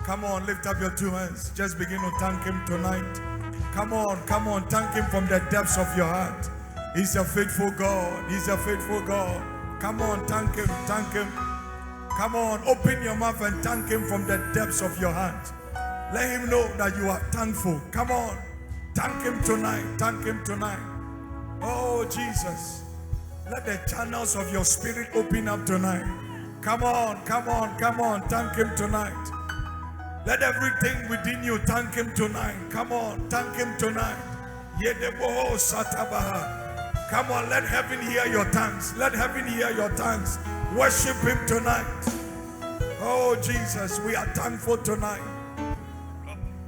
Come on, lift up your two hands. Just begin to thank him tonight. Come on, thank him from the depths of your heart. He's a faithful God. He's a faithful God. Come on, thank him, thank him. Come on, open your mouth and thank him from the depths of your heart. Let him know that you are thankful. Come on, thank him tonight, thank him tonight. Oh, Jesus, let the channels of your spirit open up tonight. Come on, thank him tonight. Let everything within you thank him tonight. Come on, thank him tonight. Yedeboho Satabaha. Come on, let heaven hear your thanks. Let heaven hear your thanks. Worship him tonight. Oh Jesus, we are thankful tonight.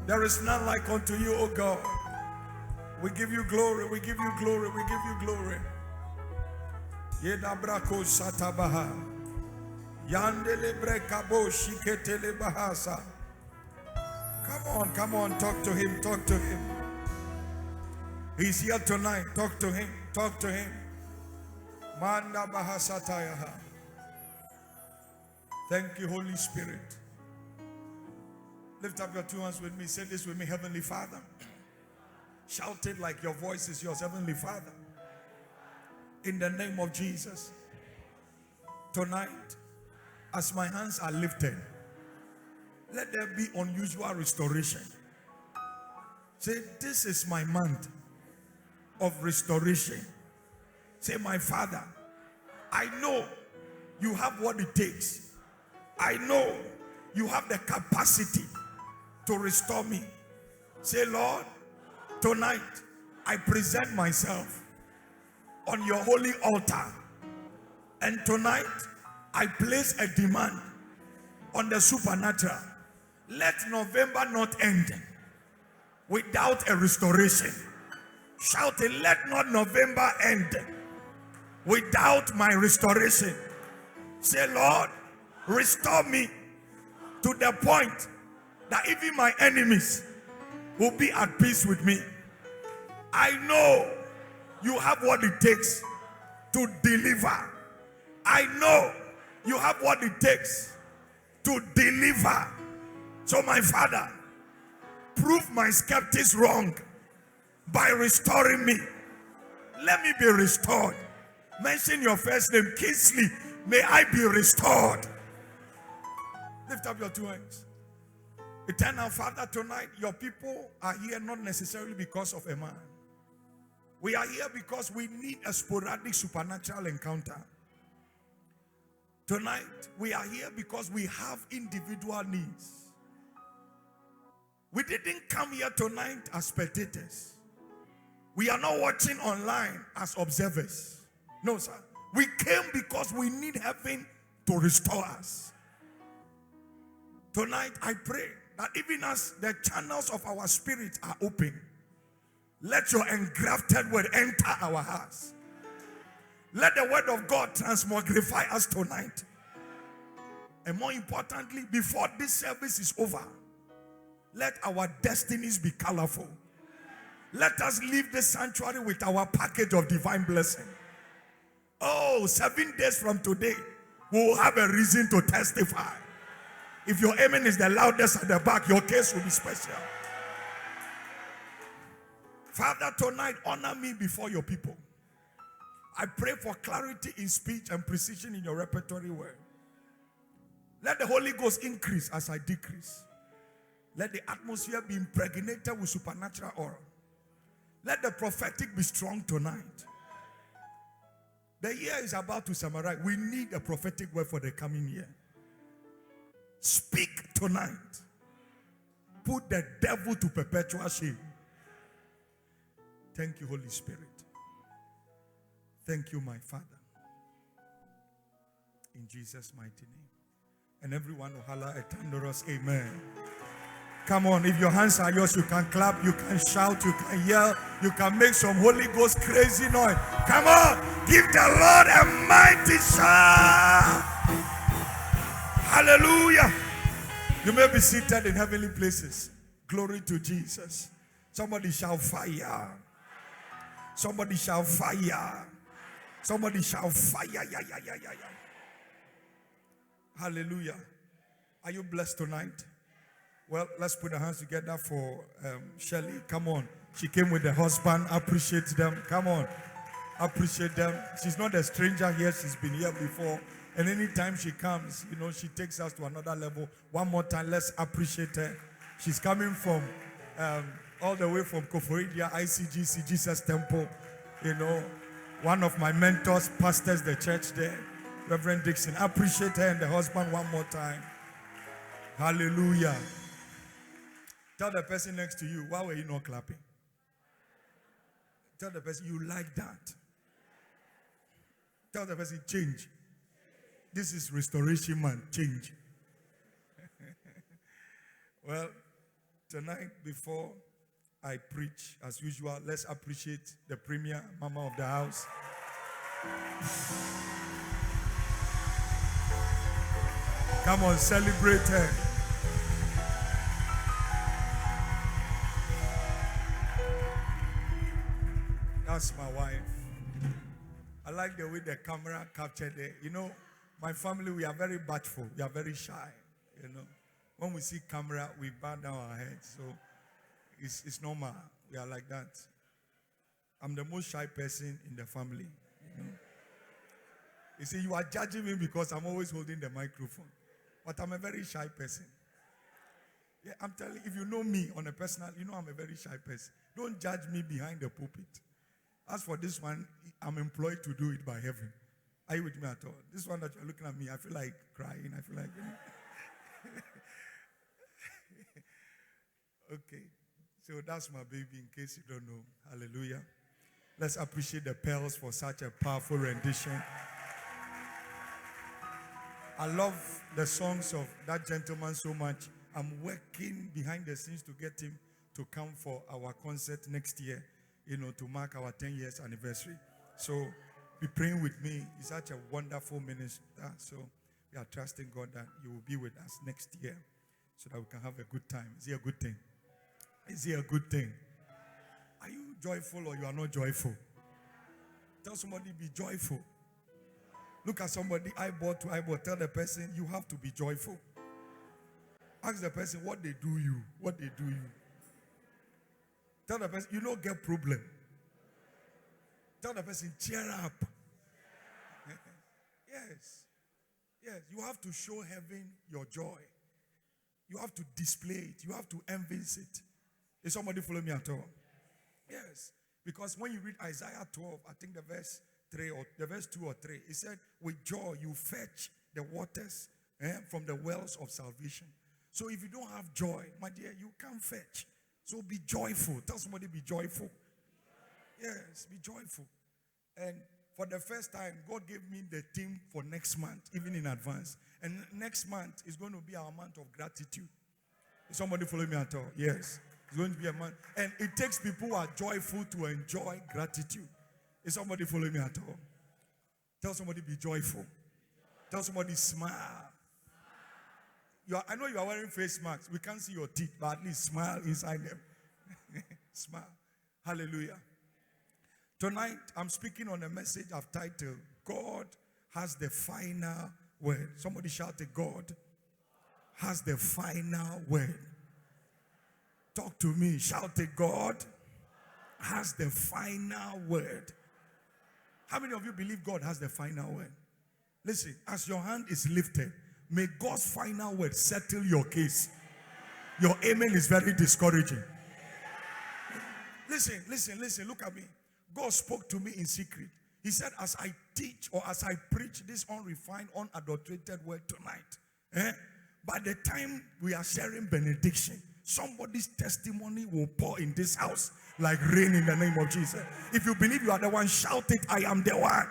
There is none like unto you, O God. We give you glory, we give you glory, we give you glory. Yedabrako Satabaha. Yandele brekabo shiketele bahasa. Come on, talk to him, talk to him. He's here tonight, talk to him, talk to him. Manda bahasatayaha. Thank you, Holy Spirit. Lift up your two hands with me, say this with me, Heavenly Father. Shout it like your voice is yours, Heavenly Father. In the name of Jesus, tonight, as my hands are lifted, let there be unusual restoration. Say, this is my month of restoration. Say, my Father, I know you have what it takes. I know you have the capacity to restore me. Say, Lord, tonight I present myself on your holy altar. And tonight I place a demand on the supernatural. Let November not end without a restoration. Shout it, let not November end without my restoration. Say, Lord, restore me to the point that even my enemies will be at peace with me. I know you have what it takes to deliver. I know you have what it takes to deliver. So my Father, prove my skeptics wrong by restoring me. Let me be restored. Mention your first name, Kingsley. May I be restored. Lift up your two hands. Eternal Father, tonight your people are here not necessarily because of a man. We are here because we need a sporadic supernatural encounter. Tonight we are here because we have individual needs. We didn't come here tonight as spectators. We are not watching online as observers. No, sir. We came because we need heaven to restore us. Tonight I pray that even as the channels of our spirit are open, let your engrafted word enter our hearts. Let the word of God transmogrify us tonight. And more importantly, before this service is over, let our destinies be colorful. Let us leave the sanctuary with our package of divine blessing. Oh, 7 days from today, we will have a reason to testify. If your amen is the loudest at the back, your case will be special. Father, tonight, honor me before your people. I pray for clarity in speech and precision in your repertory word. Let the Holy Ghost increase as I decrease. Let the atmosphere be impregnated with supernatural aura. Let the prophetic be strong tonight. The year is about to summarize. We need a prophetic word for the coming year. Speak tonight. Put the devil to perpetual shame. Thank you, Holy Spirit. Thank you, my Father. In Jesus' mighty name. And everyone will holler a thunderous amen. Come on, if your hands are yours, you can clap, you can shout, you can yell, you can make some Holy Ghost crazy noise. Come on, give the Lord a mighty shout. Hallelujah. You may be seated in heavenly places. Glory to Jesus. Somebody shout fire. Somebody shout fire. Somebody shout fire. Yeah. Hallelujah. Are you blessed tonight? Well, let's put our hands together for Shelley. Come on. She came with the husband. Appreciate them. Come on. Appreciate them. She's not a stranger here. She's been here before. And anytime she comes, she takes us to another level. One more time, let's appreciate her. She's coming from all the way from Koforidia, ICGC, Jesus Temple. One of my mentors pastors the church there, Reverend Dixon. Appreciate her and the husband one more time. Hallelujah. Tell the person next to you, why were you not clapping? Tell the person, you like that. Tell the person, change. This is restoration, man. Change. Well, tonight, before I preach, as usual, let's appreciate the premier mama of the house. Come on, celebrate her. That's my wife. I like the way the camera captured it. My family, we are very bashful. We are very shy. When we see camera, we bow down our heads. So it's normal. We are like that. I'm the most shy person in the family. You see, you are judging me because I'm always holding the microphone. But I'm a very shy person. Yeah, I'm telling you, if you know me on a personal, I'm a very shy person. Don't judge me behind the pulpit. As for this one, I'm employed to do it by heaven. Are you with me at all? This one that you're looking at me, I feel like crying. I feel like... Okay. So that's my baby, in case you don't know. Hallelujah. Let's appreciate the Pearls for such a powerful rendition. I love the songs of that gentleman so much. I'm working behind the scenes to get him to come for our concert next year, to mark our 10 years anniversary. So be praying with me. He's such a wonderful minister. So we are trusting God that you will be with us next year so that we can have a good time. Is it a good thing? Is it a good thing? Are you joyful or you are not joyful? Tell somebody, be joyful. Look at somebody eyeball to eyeball. Tell the person, you have to be joyful. Ask the person what they do you. What they do you. Tell the person, you don't get problem. Tell the person, cheer up. Yes. Yes. You have to show heaven your joy. You have to display it. You have to evince it. Is somebody follow me at all? Yes. Because when you read Isaiah 12, I think the verse 3 or the verse 2 or 3, it said, with joy you fetch the waters from the wells of salvation. So if you don't have joy, my dear, you can't fetch. So be joyful. Tell somebody, be joyful. Yes, be joyful. And for the first time, God gave me the theme for next month, even in advance. And next month is going to be our month of gratitude. Is somebody follow me at all? Yes. It's going to be a month. And it takes people who are joyful to enjoy gratitude. Is somebody follow me at all? Tell somebody, be joyful. Tell somebody, smile. I know you are wearing face masks. We can't see your teeth, but at least smile inside them. Smile. Hallelujah. Tonight, I'm speaking on a message I've titled, God has the final word. Somebody shout it, God has the final word. Talk to me. Shout it, God has the final word. How many of you believe God has the final word? Listen, as your hand is lifted, may God's final word settle your case. Your amen is very discouraging. Listen. Look at me. God spoke to me in secret. He said, as I teach or as I preach this unrefined, unadulterated word tonight, by the time we are sharing benediction, somebody's testimony will pour in this house like rain in the name of Jesus. If you believe you are the one, shout it, I am the one.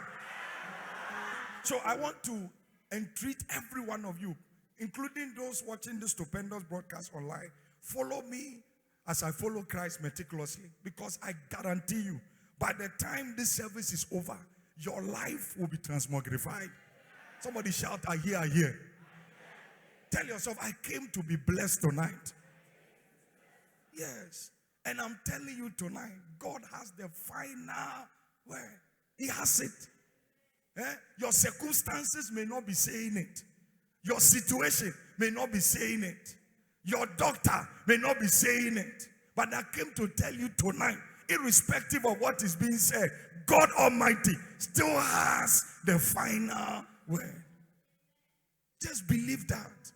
So I want to entreat every one of you, including those watching this stupendous broadcast online, follow me as I follow Christ meticulously, because I guarantee you, by the time this service is over, your life will be transmogrified. Somebody shout, I hear, I hear. Tell yourself, I came to be blessed tonight. Yes. And I'm telling you tonight, God has the final word. He has it. Your circumstances may not be saying it. Your situation may not be saying it. Your doctor may not be saying it, but I came to tell you tonight, irrespective of what is being said, God Almighty still has the final word. Just believe that.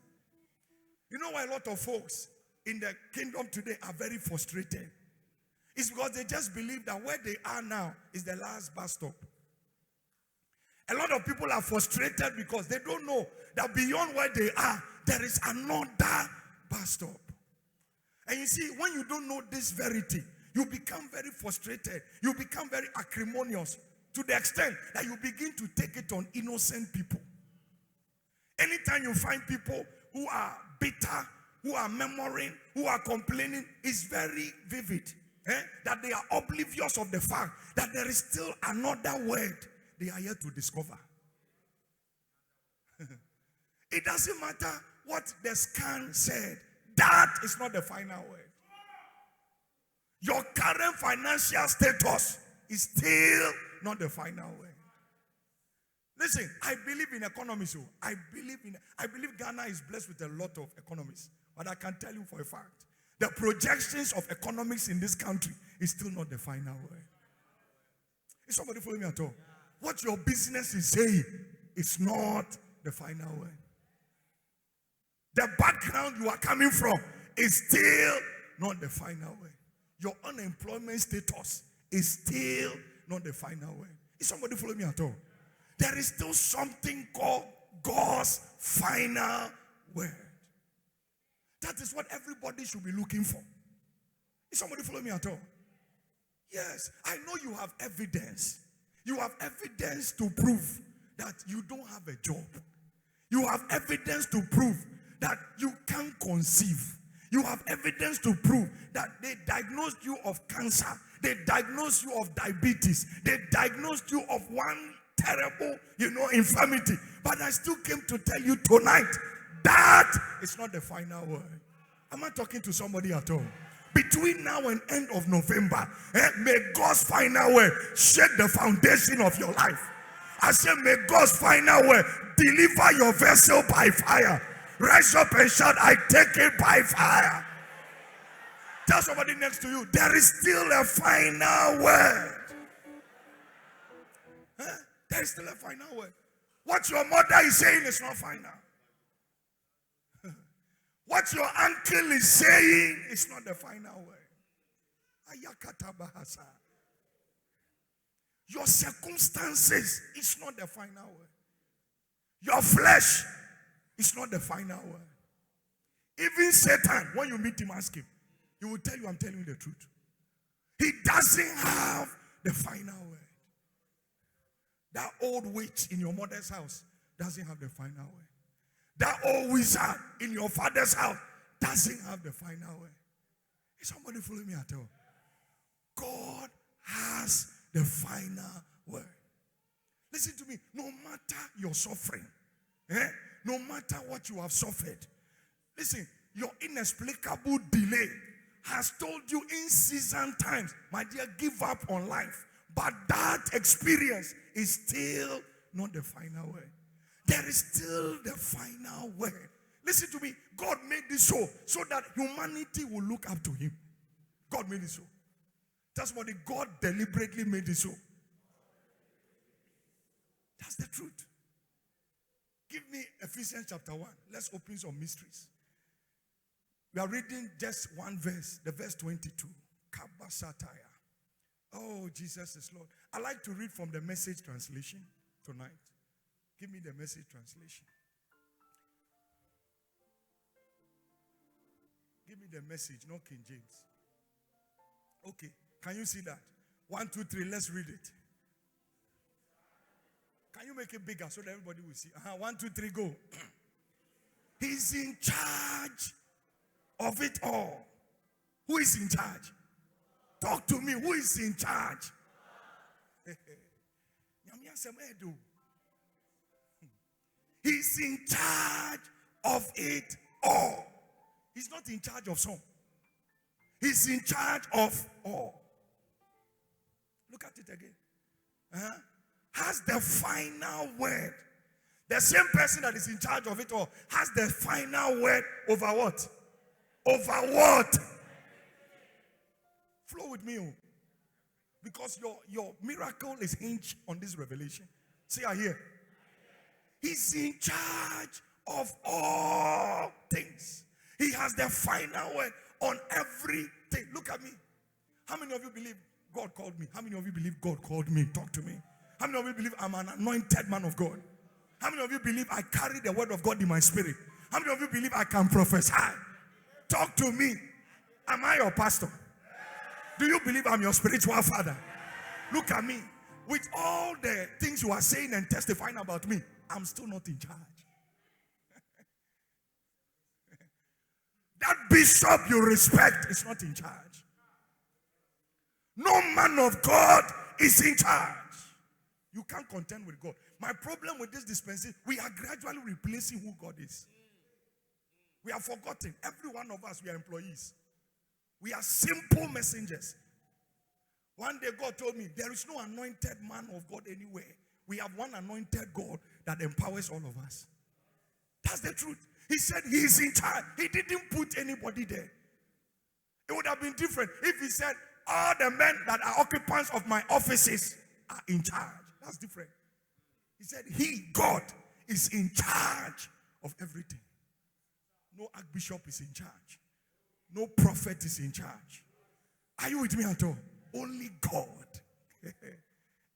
You know why a lot of folks in the kingdom today are very frustrated? It's because they just believe that where they are now is the last bus stop. A lot of people are frustrated because they don't know that beyond where they are, there is another bus stop. And you see, when you don't know this verity, you become very frustrated. You become very acrimonious to the extent that you begin to take it on innocent people. Anytime you find people who are bitter, who are murmuring, who are complaining, it's very vivid. That they are oblivious of the fact that there is still another word they are yet to discover. It doesn't matter what the scan said. That is not the final word. Your current financial status is still not the final word. Listen, I believe in economists. I believe Ghana is blessed with a lot of economists. But I can tell you for a fact, the projections of economics in this country is still not the final word. Is somebody following me at all? What your business is saying is not the final word. The background you are coming from is still not the final word. Your unemployment status is still not the final word. Is somebody following me at all? There is still something called God's final word. That is what everybody should be looking for. Is somebody following me at all? Yes, I know you have evidence. You have evidence to prove that you don't have a job. You have evidence to prove that you can't conceive. You have evidence to prove that they diagnosed you of cancer. They diagnosed you of diabetes. They diagnosed you of one terrible, infirmity. But I still came to tell you tonight, that is not the final word. Am I talking to somebody at all? Between now and end of November, may God's final word shake the foundation of your life. I said, may God's final word deliver your vessel by fire. Rise up and shout, I take it by fire. Tell somebody next to you, there is still a final word. There is still a final word. What your mother is saying is not final. What your uncle is saying is not the final word. Ayakata bahasa. Your circumstances is not the final word. Your flesh is not the final word. Even Satan, when you meet him, ask him, he will tell you, I'm telling you the truth. He doesn't have the final word. That old witch in your mother's house doesn't have the final word. That old wizard in your father's house doesn't have the final word. Is somebody following me at all? God has the final word. Listen to me. No matter your suffering, no matter what you have suffered, listen, your inexplicable delay has told you in season times, my dear, give up on life. But that experience is still not the final word. There is still the final word. Listen to me. God made this so that humanity will look up to him. God made it so. Tell somebody, God deliberately made it so. That's the truth. Give me Ephesians chapter 1. Let's open some mysteries. We are reading just one verse, the verse 22. Kabasataya. Oh, Jesus is Lord. I like to read from the Message translation tonight. Give me the Message translation. Give me the Message, not King James. Okay, can you see that? 1, 2, 3, let's read it. Can you make it bigger so that everybody will see? 1, 2, 3, go. He's in charge of it all. Who is in charge? Talk to me. Who is in charge? He's in charge of it all. He's not in charge of some. He's in charge of all. Look at it again. Has the final word. The same person that is in charge of it all has the final word over what? Over what? Flow with me. Because your miracle is hinged on this revelation. See, I hear. He's in charge of all things. He has the final word on everything. Look at me. How many of you believe God called me? How many of you believe God called me? Talk to me. How many of you believe I'm an anointed man of God? How many of you believe I carry the word of God in my spirit? How many of you believe I can prophesy? Talk to me. Am I your pastor? Do you believe I'm your spiritual father? Look at me. With all the things you are saying and testifying about me, I'm still not in charge. That bishop you respect is not in charge. No man of God is in charge. You can't contend with God. My problem with this dispensation, we are gradually replacing who God is. We have forgotten. Every one of us, we are employees. We are simple messengers. One day God told me, there is no anointed man of God anywhere. We have one anointed God that empowers all of us. That's the truth. He said he is in charge. He didn't put anybody there. It would have been different if he said, all the men that are occupants of my offices are in charge. That's different. He said he, God, is in charge of everything. No archbishop is in charge. No prophet is in charge. Are you with me at all? Only God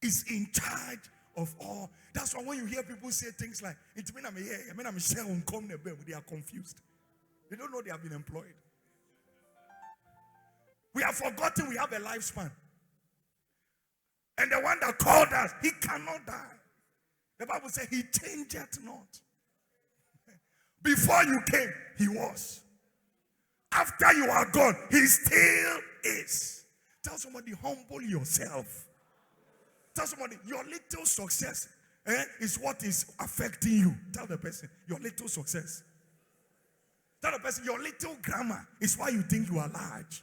is in charge of all. That's why when you hear people say things like, it mean I'm here, I mean I'm share on come the bed, they are confused. They don't know they have been employed. We have forgotten we have a lifespan. And the one that called us, he cannot die. The Bible says he changeth not. Before you came, he was. After you are gone, he still is. Tell somebody, humble yourself. Tell somebody, your little success is what is affecting you. Tell the person, your little success. Tell the person, your little grammar is why you think you are large.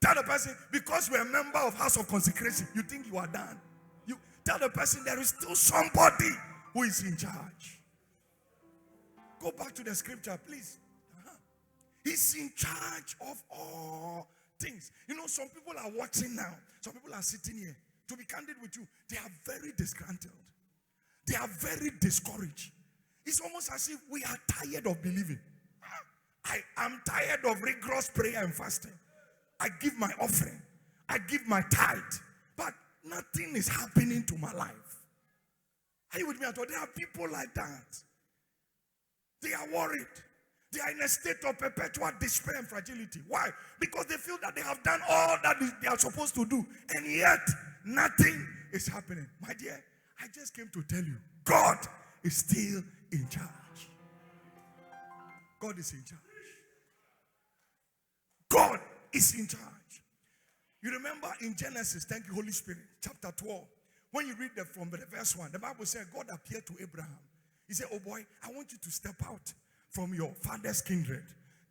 Tell the person, because you're a member of House of Consecration, you think you are done. You tell the person there is still somebody who is in charge. Go back to the scripture, please. He's in charge of all things. You know, some people are watching now. Some people are sitting here. To be candid with you, they are very disgruntled. They are very discouraged. It's almost as if we are tired of believing. I am tired of rigorous prayer and fasting. I give my offering. I give my tithe. But nothing is happening to my life. Are you with me at all? There are people like that. They are worried. They are in a state of perpetual despair and fragility. Why? Because they feel that they have done all that they are supposed to do. And yet, nothing is happening. My dear, I just came to tell you, God is still in charge. God is in charge. God is in charge. You remember in Genesis, thank you Holy Spirit, chapter 12, when you read from the verse 1, the Bible said God appeared to Abraham. He said, oh boy, I want you to step out from your father's kindred.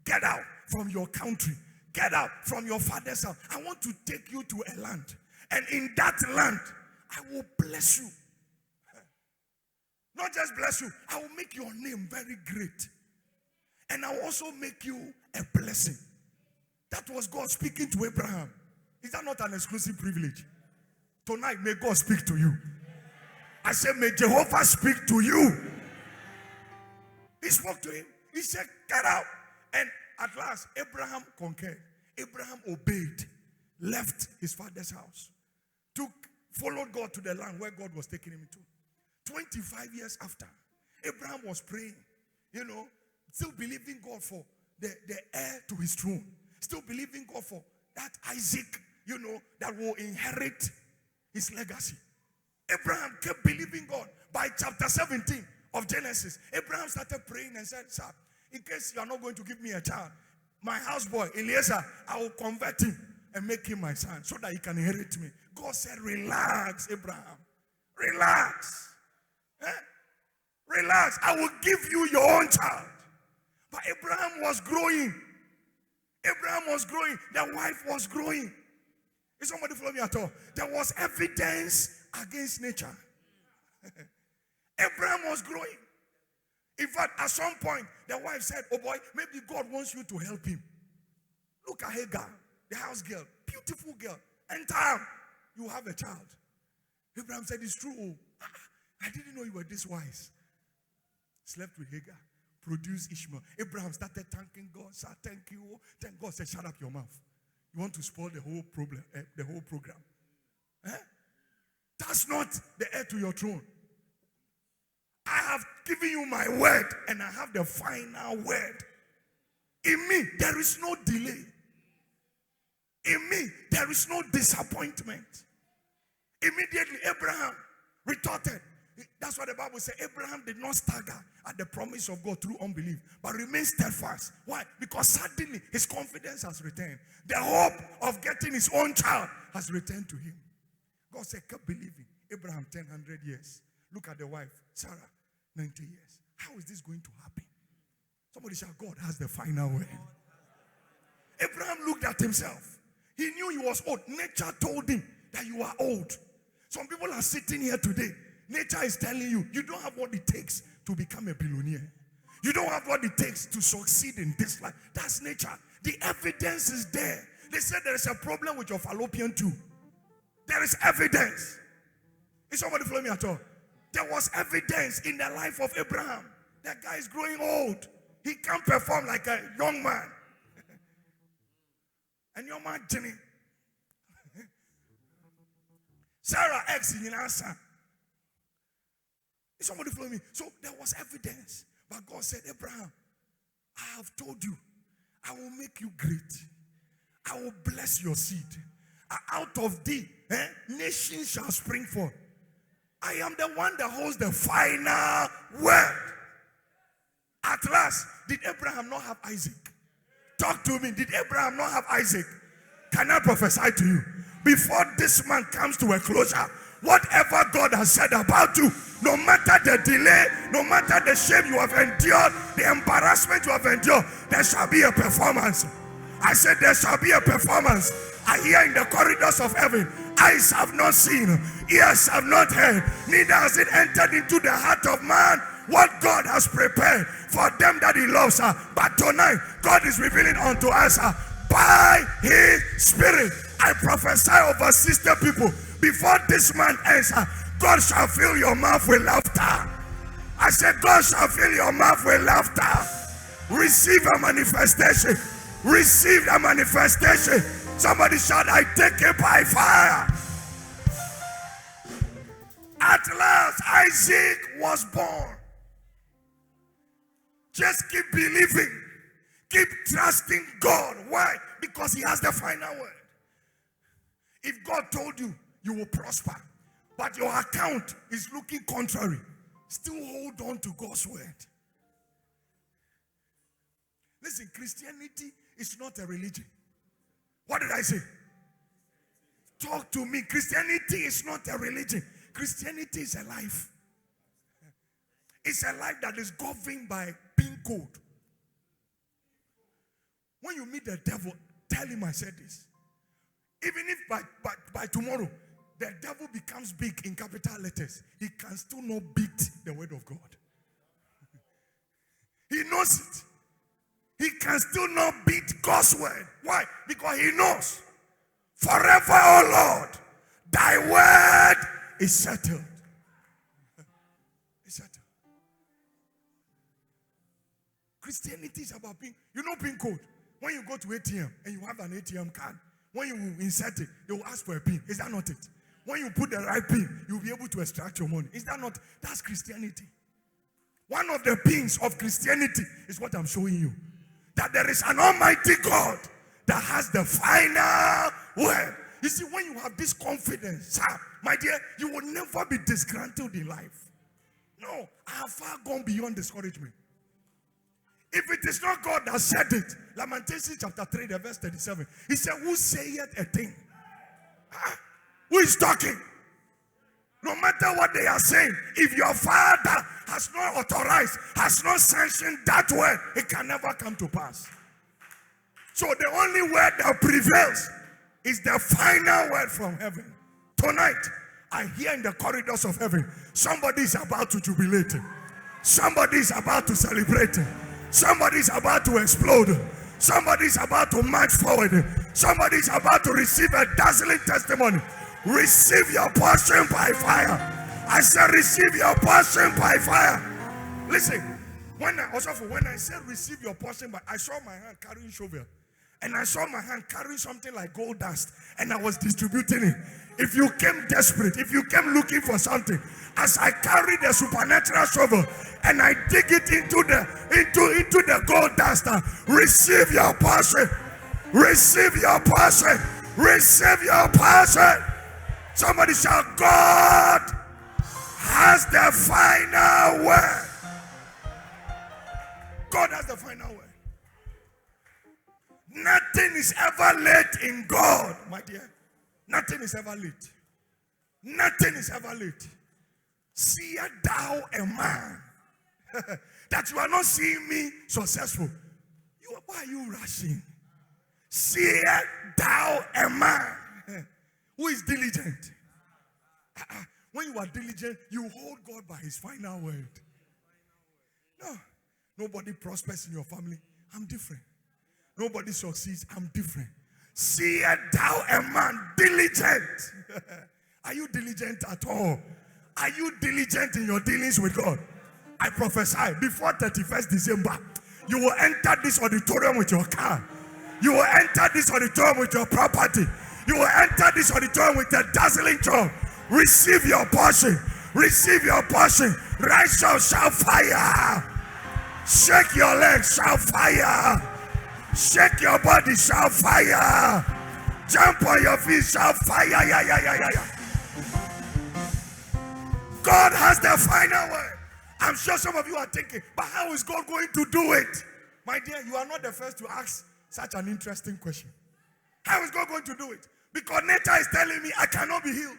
Get out from your country. Get out from your father's house. I want to take you to a land. And in that land, I will bless you. Not just bless you, I will make your name very great. And I will also make you a blessing. That was God speaking to Abraham. Is that not an exclusive privilege? Tonight, may God speak to you. I said, may Jehovah speak to you. He spoke to him. He said, get out. And at last, Abraham concurred. Abraham obeyed. Left his father's house. Followed God to the land where God was taking him to. 25 years after, Abraham was praying. Still believing God for the heir to his throne. Still believing God for that Isaac, that will inherit his legacy. Abraham kept believing God. By chapter 17 of Genesis, Abraham started praying and said, sir, in case you are not going to give me a child, my houseboy, Eliezer, I will convert him and make him my son so that he can inherit me. God said, relax, Abraham. Relax. Relax. I will give you your own child. But Abraham was growing. Abraham was growing. Their wife was growing. Is somebody follow me at all? There was evidence against nature. Abraham was growing. In fact, at some point, the wife said, oh boy, maybe God wants you to help him. Look at Hagar, the house girl, beautiful girl. Enter, you have a child. Abraham said, it's true. I didn't know you were this wise. Slept with Hagar, produced Ishmael. Abraham started thanking God. Sir, thank you. Thank God. Said, shut up your mouth. You want to spoil the whole problem, the whole program. That's not the heir to your throne. I have given you my word, and I have the final word. In me, there is no delay. In me, there is no disappointment. Immediately, Abraham retorted. That's what the Bible says. Abraham did not stagger at the promise of God through unbelief, but remained steadfast. Why? Because suddenly his confidence has returned. The hope of getting his own child has returned to him. God said, keep believing. Abraham, 100 years. Look at the wife, Sarah, 90 years. How is this going to happen? Somebody shout, God has the final word. Abraham looked at himself. He knew he was old. Nature told him that you are old. Some people are sitting here today. Nature is telling you, you don't have what it takes to become a billionaire. You don't have what it takes to succeed in this life. That's nature. The evidence is there. They said there is a problem with your fallopian tube. There is evidence. Is somebody following me at all? There was evidence in the life of Abraham. That guy is growing old. He can't perform like a young man. And your man, Jenny. Sarah ex in answer. Is somebody following me? So there was evidence. But God said, Abraham, I have told you, I will make you great. I will bless your seed. Out of thee, nations shall spring forth. I am the one that holds the final word. At last, did Abraham not have Isaac? Talk to me. Did Abraham not have Isaac? Can I prophesy to you? Before this man comes to a closure, whatever God has said about you, no matter the delay, no matter the shame you have endured, the embarrassment you have endured, there shall be a performance. I said there shall be a performance. I hear in the corridors of heaven, eyes have not seen, ears have not heard, neither has it entered into the heart of man what God has prepared for them that he loves. But tonight, God is revealing unto us by his spirit. I prophesy over sister people, before this man ends, God shall fill your mouth with laughter. I said, God shall fill your mouth with laughter. Receive a manifestation. Receive a manifestation. Somebody shout, I take it by fire. At last, Isaac was born. Just keep believing. Keep trusting God. Why? Because he has the final word. If God told you, you will prosper, but your account is looking contrary, still hold on to God's word. Listen, Christianity is not a religion. What did I say? Talk to me. Christianity is not a religion. Christianity is a life. It's a life that is governed by PIN code. When you meet the devil, tell him I said this. Even if by tomorrow, the devil becomes big in capital letters, he can still not beat the word of God. He knows it. He can still not beat God's word. Why? Because he knows. Forever, O Lord, thy word is settled. It's settled. Christianity is about PIN. You know PIN code. When you go to ATM and you have an ATM card, when you insert it, they will ask for a PIN. Is that not it? When you put the right PIN, you'll be able to extract your money. Is that not? That's Christianity. One of the pins of Christianity is what I'm showing you. That there is an almighty God that has the final word. You see, when you have this confidence, my dear, you will never be disgruntled in life. No, I have far gone beyond discouragement. If it is not God that said it, Lamentations chapter 3, the verse 37, he said, who saith a thing? Who is talking? No matter what they are saying, if your father has not authorized, has not sanctioned that word, it can never come to pass. So the only word that prevails is the final word from heaven. Tonight, I hear in the corridors of heaven, somebody is about to jubilate. Somebody is about to celebrate. Somebody is about to explode. Somebody is about to march forward. Somebody is about to receive a dazzling testimony. Receive your portion by fire. I said receive your portion by fire. Listen, when I said receive your portion, but I saw my hand carrying shovel. And I saw my hand carrying something like gold dust. And I was distributing it. If you came desperate, if you came looking for something, as I carry the supernatural shovel and I dig it into the gold dust, receive your portion. Receive your portion. Receive your portion. Somebody shout, God has the final word. God has the final word. Nothing is ever late in God, my dear. Nothing is ever late. Nothing is ever late. Seest thou a man that you are not seeing me successful? Why are you rushing? Seest thou a man who is diligent? When you are diligent, you hold God by his final word. No, nobody prospers in your family. I'm different. Nobody succeeds. I'm different. Seest thou a man diligent? Are you diligent at all? Are you diligent in your dealings with God? I prophesy before 31st December, you will enter this auditorium with your car. You will enter this auditorium with your property. You will enter this auditorium with a dazzling job. Receive your portion. Receive your portion. Rise up, shout fire. Shake your legs, shout fire. Shake your body, shout fire. Jump on your feet, shout fire. Yeah. God has the final word. I'm sure some of you are thinking, but how is God going to do it? My dear, you are not the first to ask such an interesting question. How is God going to do it? Because nature is telling me I cannot be healed.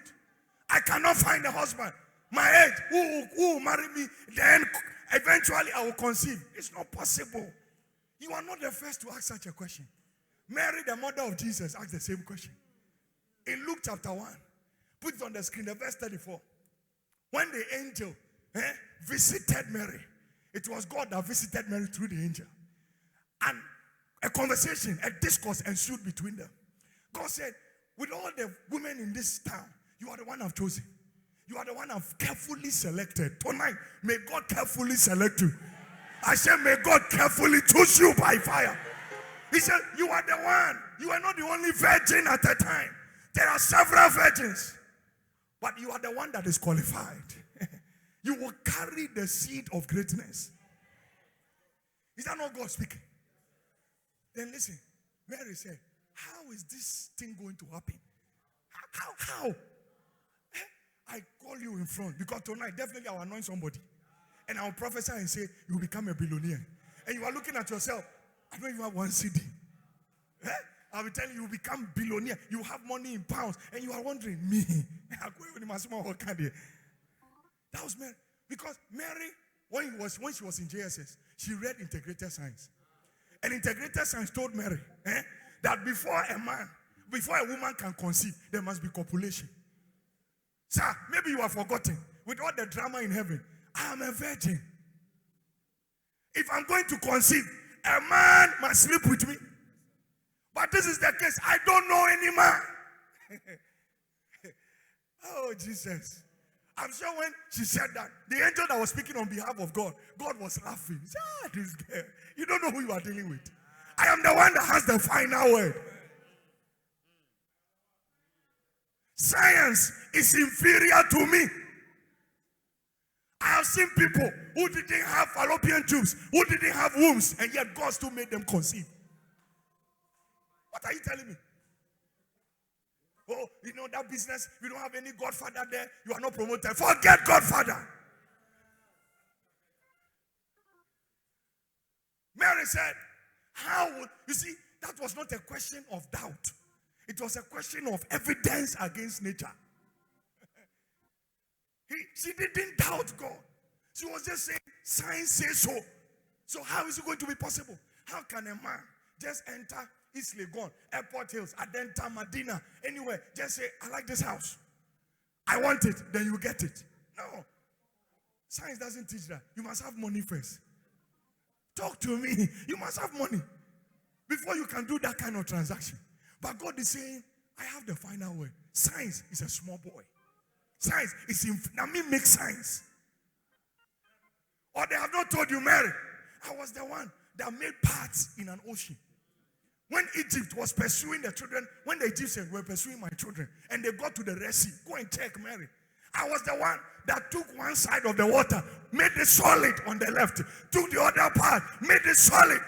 I cannot find a husband. My age, who will marry me? Then eventually I will conceive. It's not possible. You are not the first to ask such a question. Mary, the mother of Jesus, asked the same question. In Luke chapter 1, put it on the screen, the verse 34. When the angel visited Mary, it was God that visited Mary through the angel. And a conversation, a discourse ensued between them. God said, with all the women in this town, you are the one I've chosen. You are the one I've carefully selected. Tonight, may God carefully select you. I said, may God carefully choose you by fire. He said, you are the one. You are not the only virgin at a time. There are several virgins. But you are the one that is qualified. You will carry the seed of greatness. Is that not God speaking? Then listen, Mary said, how is this thing going to happen? How? I call you in front because tonight definitely I'll anoint somebody. And I'll prophesy and say, you will become a billionaire. And you are looking at yourself, I don't even have one CD. I'll be telling you, you become billionaire. You have money in pounds. And you are wondering, me? That was Mary. Because Mary, when she was in JSS, she read integrated science. And integrated science told Mary that before a woman can conceive, there must be copulation. Sir, maybe you have forgotten. With all the drama in heaven, I am a virgin. If I'm going to conceive, a man must sleep with me. But this is the case. I don't know any man. Oh, Jesus. I'm sure when she said that, the angel that was speaking on behalf of God, God was laughing. He said, this girl, you don't know who you are dealing with. I am the one that has the final word. Science is inferior to me. I have seen people who didn't have fallopian tubes, who didn't have wombs, and yet God still made them conceive. What are you telling me? Oh, you know that business, we don't have any godfather there, you are not promoted. Forget godfather. Mary said, how would, you see, that was not a question of doubt. It was a question of evidence against nature. She didn't doubt God. She was just saying, science says so. So how is it going to be possible? How can a man just enter East Legon, Airport Hills, Adenta, Medina, anywhere, just say, I like this house. I want it, then you get it. No. Science doesn't teach that. You must have money first. Talk to me. You must have money before you can do that kind of transaction. But God is saying, I have the final word. Science is a small boy. Science is now me make science. Or they have not told you, Mary, I was the one that made paths in an ocean. When Egypt was pursuing the children, when the Egyptians were pursuing my children, and they got to the Red Sea, go and check, Mary. I was the one that took one side of the water, made it solid on the left, took the other part, made it solid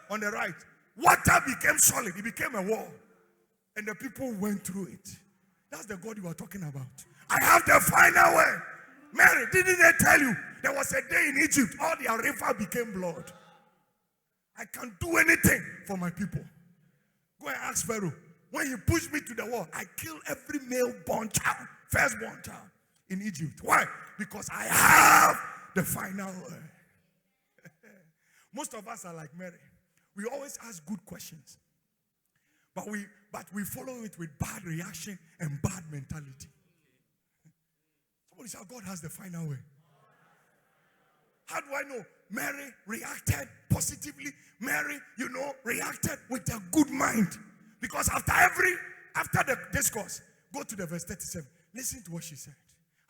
on the right. Water became solid, it became a wall. And the people went through it. That's the God you are talking about. I have the final word. Mary, didn't they tell you there was a day in Egypt, all their river became blood? I can do anything for my people. Go and ask Pharaoh. When he pushed me to the wall, I killed every male born child, firstborn child in Egypt. Why? Because I have the final word. Most of us are like Mary. We always ask good questions. But we follow it with bad reaction and bad mentality. Somebody said, God has the final word. How do I know? Mary reacted positively. Mary, reacted with a good mind. Because after the discourse, go to the verse 37. Listen to what she said.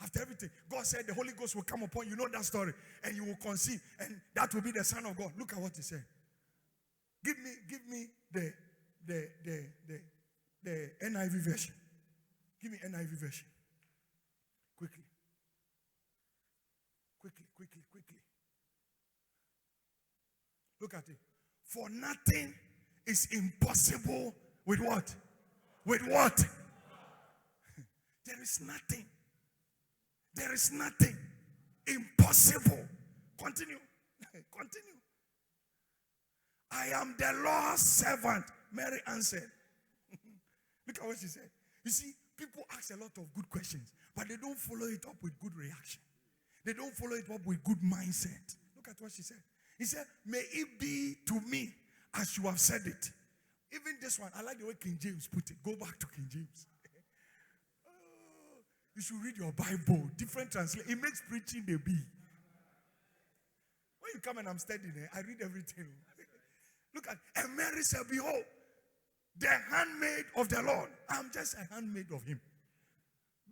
After everything, God said the Holy Ghost will come upon you. You know that story. And you will conceive. And that will be the Son of God. Look at what he said. Give me the NIV version. Give me NIV version. Quickly. Look at it. For nothing is impossible with what? With what? There is nothing. There is nothing impossible. Continue. I am the Lord's servant. Mary answered. Look at what she said. You see, people ask a lot of good questions, but they don't follow it up with good reaction. They don't follow it up with good mindset. Look at what she said. He said, may it be to me as you have said it. Even this one, I like the way King James put it. Go back to King James. You should read your Bible. Different translation. It makes preaching the be. When you come and I'm studying it, I read everything. Look at, and Mary said, behold, the handmaid of the Lord. I'm just a handmaid of him.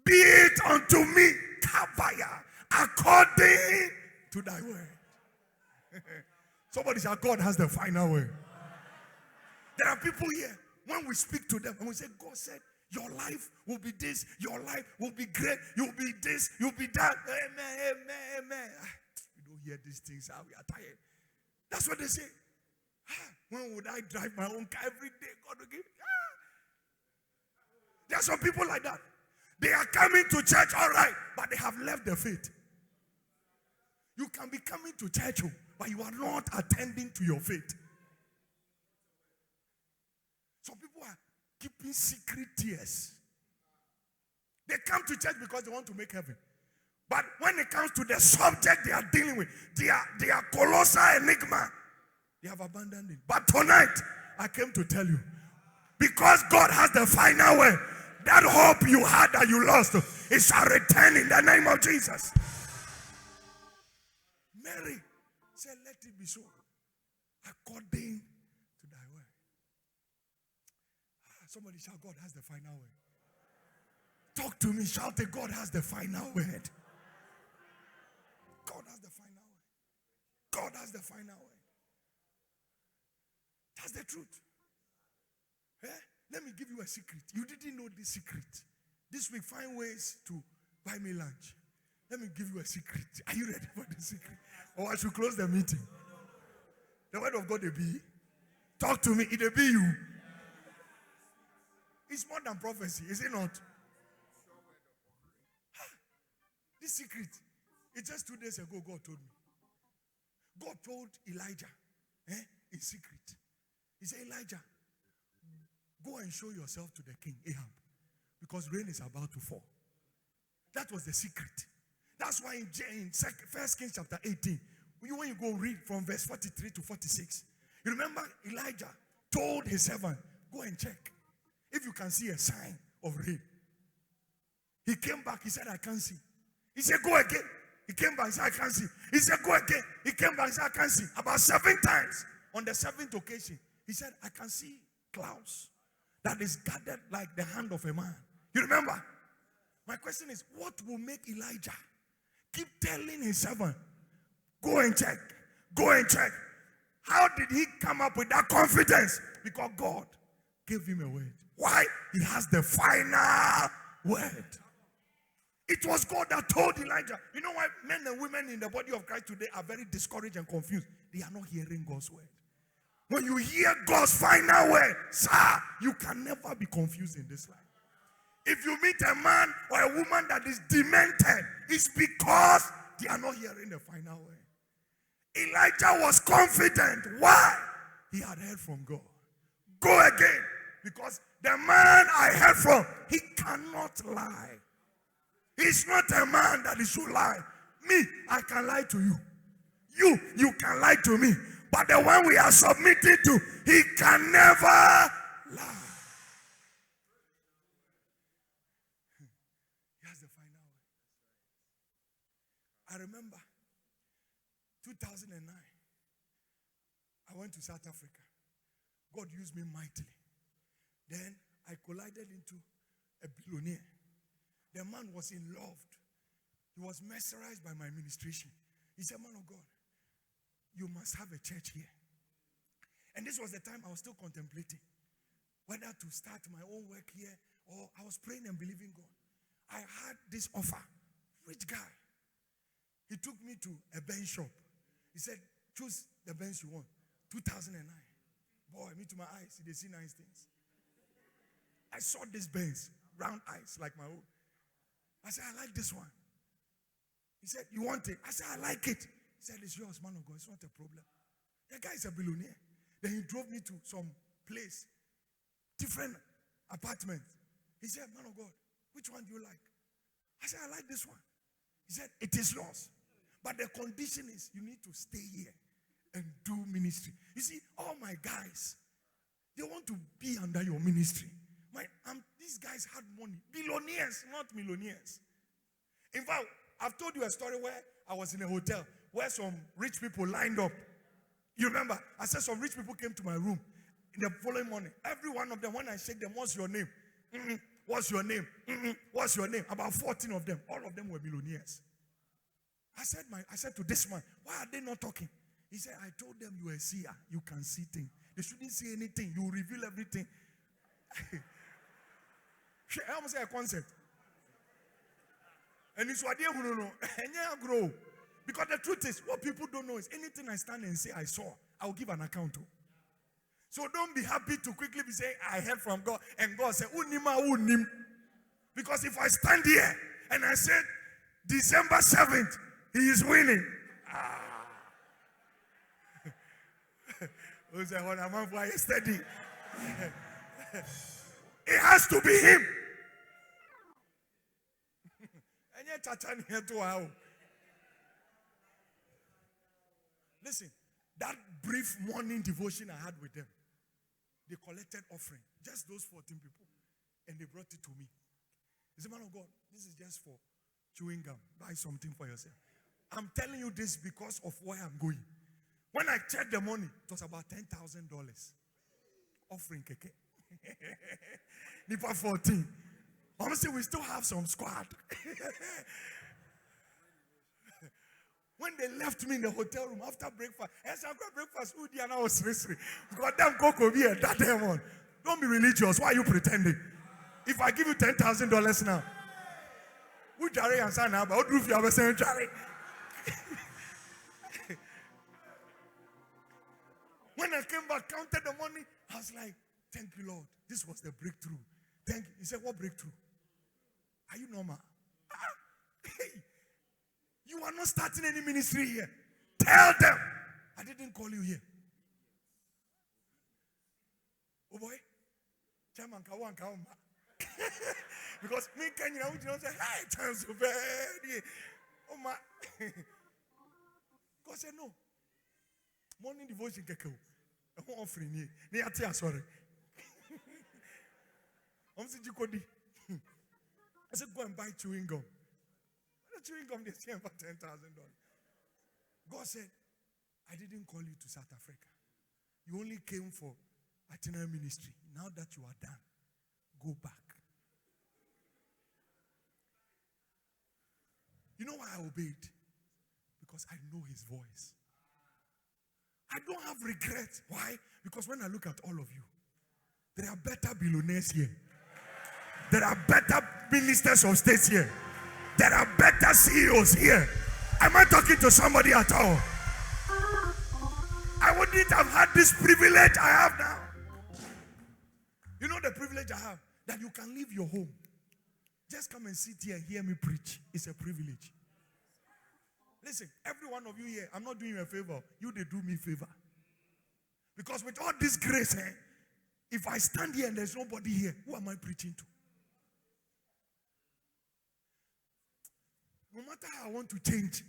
Be it unto me, Kabaya, according to thy word. Somebody said, God has the final word. There are people here, when we speak to them, and we say, God said, your life will be this, your life will be great, you'll be this, you'll be that. Amen. We don't hear these things, we are tired. That's what they say. When would I drive my own car every day? God will give. There are some people like that. They are coming to church, all right, but they have left the faith. You can be coming to church, but you are not attending to your faith. Some people are keeping secret tears. They come to church because they want to make heaven. But when it comes to the subject they are dealing with, they are colossal enigma. They have abandoned it. But tonight, I came to tell you, because God has the final word, that hope you had that you lost, it shall return in the name of Jesus. Mary said, let it be so, according to thy word. Somebody shout, God has the final word. Talk to me, shout it, God has the final word. God has the final word. God has the final word. That's the truth. Let me give you a secret. You didn't know this secret. This week, find ways to buy me lunch. Let me give you a secret. Are you ready for the secret? Or I should close the meeting. The word of God, it be. Talk to me, it be you. It's more than prophecy, is it not? This secret, it's just 2 days ago God told me. God told Elijah in secret. He said, Elijah, go and show yourself to the king, Ahab, because rain is about to fall. That was the secret. That's why in 1 Kings chapter 18, when you go read from verse 43 to 46, you remember Elijah told his servant, go and check if you can see a sign of rain. He came back, he said, I can't see. He said, go again. He came back and said, I can't see. He said, go again. He came back and said, I can't see. About 7 times. On the 7th occasion, he said, I can see clouds that is gathered like the hand of a man. You remember? My question is, what will make Elijah keep telling his servant, go and check, go and check? How did he come up with that confidence? Because God gave him a word. Why? He has the final word. It was God that told Elijah. You know why men and women in the body of Christ today are very discouraged and confused? They are not hearing God's word. When you hear God's final word, sir, you can never be confused in this life. If you meet a man or a woman that is demented, it's because they are not hearing the final word. Elijah was confident. Why? He had heard from God. Go again. Because the man I heard from, he cannot lie. He's not a man that he should lie. Me, I can lie to you. You can lie to me. But the one we are submitting to, he can never lie. He has the final word. I remember 2009. I went to South Africa. God used me mightily. Then I collided into a billionaire. The man was in love. He was mesmerized by my ministration. He said, man of God, you must have a church here. And this was the time I was still contemplating whether to start my own work here, or I was praying and believing God. I had this offer. Rich guy. He took me to a Benz shop. He said, choose the Benz you want. 2009. Boy, me to my eyes, they see nice things. I saw this Benz, round eyes like my own. I said, I like this one. He said, you want it? I said, I like it. He said, it's yours, man of God. It's not a problem. The guy is a billionaire. Then he drove me to some place, different apartments. He said, man of God, which one do you like? I said, I like this one. He said, it is yours. But the condition is you need to stay here and do ministry. You see, all my guys, they want to be under your ministry. These guys had money. Billionaires, not millionaires. In fact, I've told you a story where I was in a hotel where some rich people lined up. You remember? I said some rich people came to my room in the following morning. Every one of them, when I shake them, what's your name? What's your name? What's your name? About 14 of them. All of them were millionaires. I said to this man, why are they not talking? He said, I told them you are a seer. You can see things. They shouldn't see anything. You reveal everything. I almost say a concept. And it's what they don't know. And grow. Because the truth is, what people don't know is anything I stand and say I saw, I'll give an account to. So don't be happy to quickly be saying, I heard from God. And God said, Unima unim. Because if I stand here and I said, December 7th, he is winning. Who's the one among why steady? It has to be him. Listen, that brief morning devotion I had with them, they collected offering, just those 14 people, and they brought it to me. He said, man of God, this is just for chewing gum. Buy something for yourself. I'm telling you this because of where I'm going. When I checked the money, it was about $10,000. Offering keke. Nipa 14. Honestly, we still have some squad. When they left me in the hotel room after breakfast, I said, I've got breakfast. Udiana was seriously. Because them cocoa be that demon. Don't be religious. Why are you pretending? If I give you $10,000 now, who Jerry and Sana, but what do you have a saying, Jerry? When I came back, counted the money, I was like, thank you, Lord. This was the breakthrough. Thank you. He said, what breakthrough? Are you normal? Hey, you are not starting any ministry here. Tell them I didn't call you here. Oh boy. Chairman Kawan Kauma. Because me Kenya, we don't say, hey, chance of oh my. God said, no. Morning devotion keke. I won't offering you. Ni ati sorry. I said, go and buy chewing gum. the chewing gum they're selling for $10,000. God said, I didn't call you to South Africa. You only came for itinerary ministry. Now that you are done, go back. You know why I obeyed? Because I know his voice. I don't have regret. Why? Because when I look at all of you, there are better billionaires here. There are better ministers of state here. There are better CEOs here. Am I talking to somebody at all? I wouldn't have had this privilege I have now. You know the privilege I have? That you can leave your home. Just come and sit here and hear me preach. It's a privilege. Listen, every one of you here, I'm not doing you a favor. You, they do me favor. Because with all this grace, if I stand here and there's nobody here, who am I preaching to? No matter how I want to change,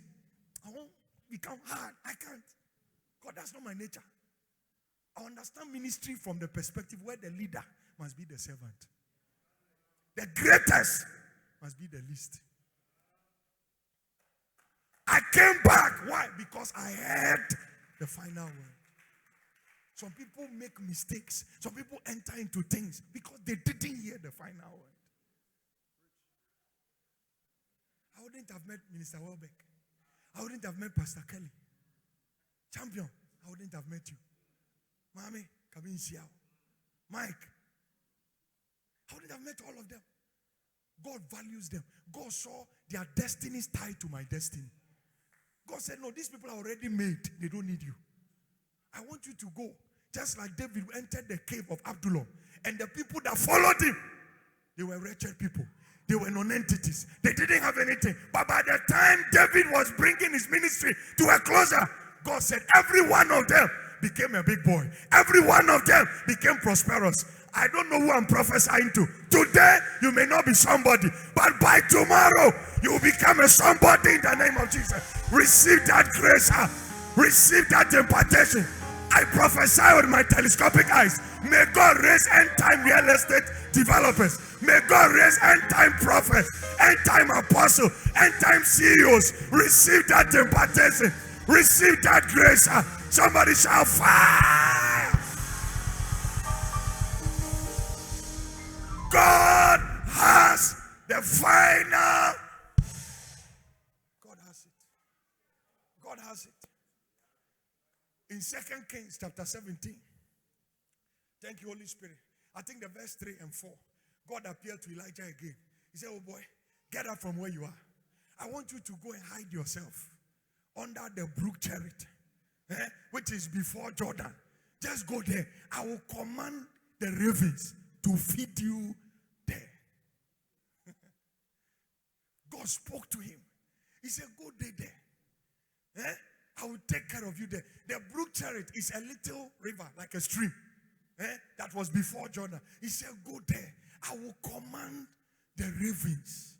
I won't become hard. I can't. God, that's not my nature. I understand ministry from the perspective where the leader must be the servant. The greatest must be the least. I came back. Why? Because I heard the final word. Some people make mistakes. Some people enter into things because they didn't hear the final word. I wouldn't have met Minister Welbeck. I wouldn't have met Pastor Kelly. Champion, I wouldn't have met you. Mami, Kabin Siao. Mike, I wouldn't have met all of them. God values them. God saw their destinies tied to my destiny. God said, no, these people are already made. They don't need you. I want you to go. Just like David entered the cave of Adullam. And the people that followed him, they were wretched people. They were non-entities. They didn't have anything. But by the time David was bringing his ministry to a closer, God said every one of them became a big boy. Every one of them became prosperous. I don't know who I'm prophesying to. Today, you may not be somebody. But by tomorrow, you will become a somebody in the name of Jesus. Receive that grace. Receive that impartation. I prophesy with my telescopic eyes. May God raise end-time real estate developers. May God raise end-time prophets, end-time apostles, end-time CEOs. Receive that impartation. Receive that grace. Somebody shall fire. God has the final. God has it. God has it. In 2 Kings chapter 17. Thank you, Holy Spirit. I think the verse 3 and 4. God appeared to Elijah again. He said, oh boy, get up from where you are. I want you to go and hide yourself under the brook Cherith, which is before Jordan. Just go there. I will command the ravens to feed you there. God spoke to him. He said, go there. I will take care of you there. The brook Cherith is a little river, like a stream, that was before Jordan. He said, go there. I will command the ravens.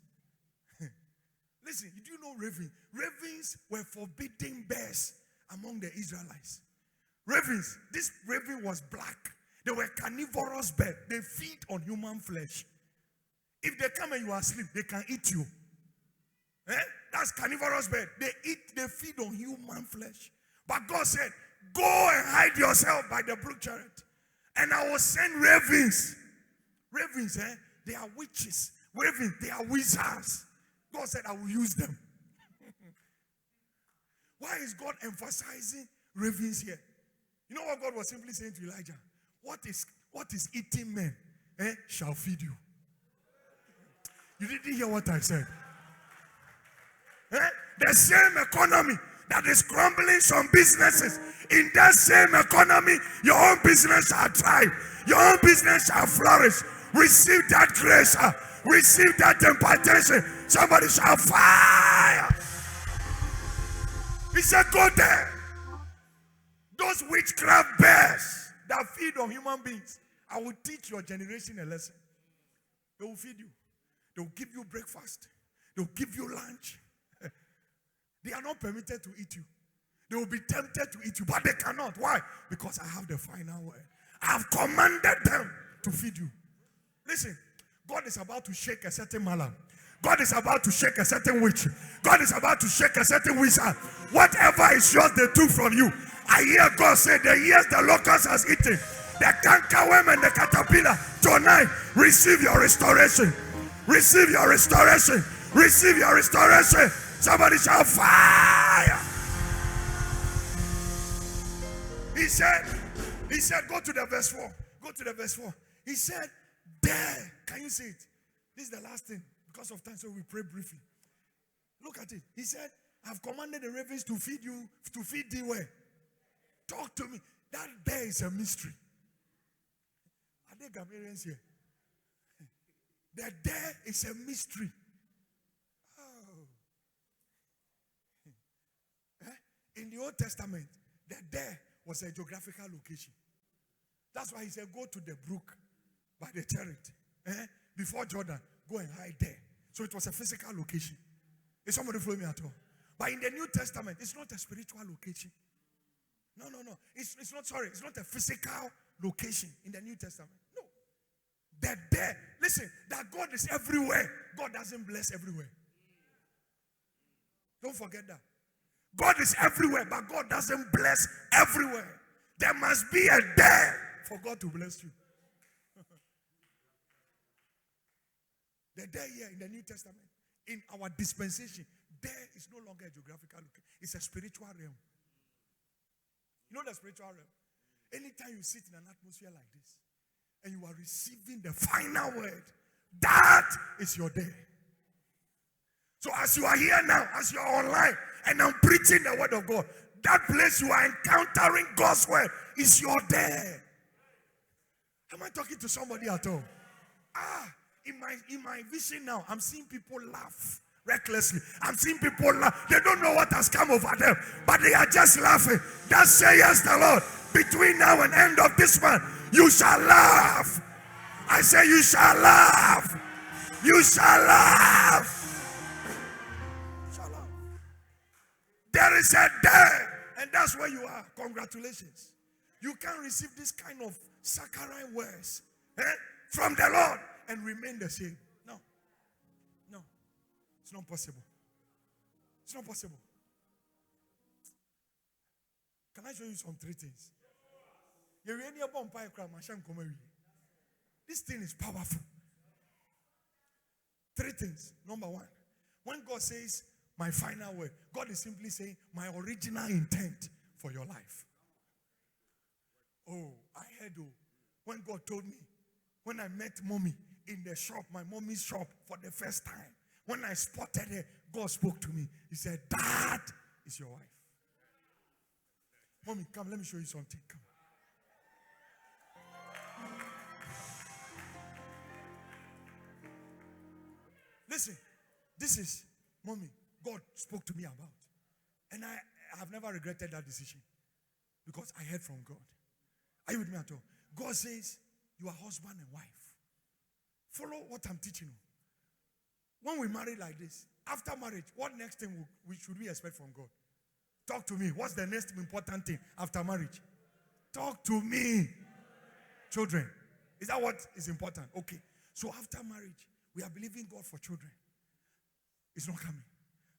Listen, do you know ravens? Ravens were forbidden bears among the Israelites. Ravens, this raven was black. They were carnivorous birds. They feed on human flesh. If they come and you are asleep, they can eat you. That's carnivorous bird. They feed on human flesh. But God said, go and hide yourself by the brook Cherith. And I will send ravens. Ravens, they are witches. Ravens, they are wizards. God said, I will use them. Why is God emphasizing ravens here? You know what God was simply saying to Elijah? What is eating men shall feed you. You didn't hear what I said. The same economy that is crumbling some businesses, in that same economy, your own business shall thrive. Your own business shall flourish. Receive that grace. Receive that impartation. Somebody shall fire. He said, go there. Those witchcraft bears that feed on human beings, I will teach your generation a lesson. They will feed you. They will give you breakfast. They will give you lunch. They are not permitted to eat you. They will be tempted to eat you, but they cannot. Why? Because I have the final word. I have commanded them to feed you. Listen, God is about to shake a certain malam. God is about to shake a certain witch. God is about to shake a certain wizard. Whatever is yours, they took from you. I hear God say, the years the locust has eaten, the cankerworm and the caterpillar, tonight, receive your restoration. Receive your restoration. Receive your restoration. Somebody shout fire. He said, go to the verse 4. Go to the verse 4. He said, there. Can you see it? This is the last thing. Because of time, so we pray briefly. Look at it. He said, I've commanded the ravens to feed you, to feed thee where? Talk to me. That there is a mystery. Are there Gamarians here? That there is a mystery. Oh. In the Old Testament, that there was a geographical location. That's why he said, go to the brook by the chariot. Before Jordan, go and hide there. So it was a physical location. Is somebody following me at all? But in the New Testament, it's not a spiritual location. No. It's not a physical location in the New Testament. No. That there, listen, that God is everywhere. God doesn't bless everywhere. Don't forget that. God is everywhere, but God doesn't bless everywhere. There must be a there for God to bless you. The there here in the New Testament, in our dispensation, there is no longer a geographical location. It's a spiritual realm. You know the spiritual realm? Anytime you sit in an atmosphere like this, and you are receiving the final word, that is your day. So as you are here now, as you are online, and I'm preaching the word of God, that place you are encountering God's word is your day. Am I talking to somebody at all? In my vision now, I'm seeing people laugh recklessly. I'm seeing people laugh. They don't know what has come over them, but they are just laughing. That says the Lord. Between now and end of this month, you shall laugh. I say you shall laugh. You shall laugh. There is a day, and that's where you are. Congratulations. You can't receive this kind of saccharine words from the Lord and remain the same. No. It's not possible. It's not possible. Can I show you some 3 things? This thing is powerful. 3 things. Number 1, when God says, my final word, God is simply saying, my original intent for your life. Oh, I heard when God told me, when I met mommy in the shop, my mommy's shop for the first time, when I spotted her, God spoke to me. He said, that is your wife. Mommy, come, let me show you something. Come. Listen, this is mommy. God spoke to me about. And I have never regretted that decision. Because I heard from God. Are you with me at all? God says, you are husband and wife. Follow what I'm teaching you. When we marry like this, after marriage, what next thing should we expect from God? Talk to me. What's the next important thing after marriage? Talk to me. Children. Is that what is important? Okay. So after marriage, we are believing God for children. It's not coming.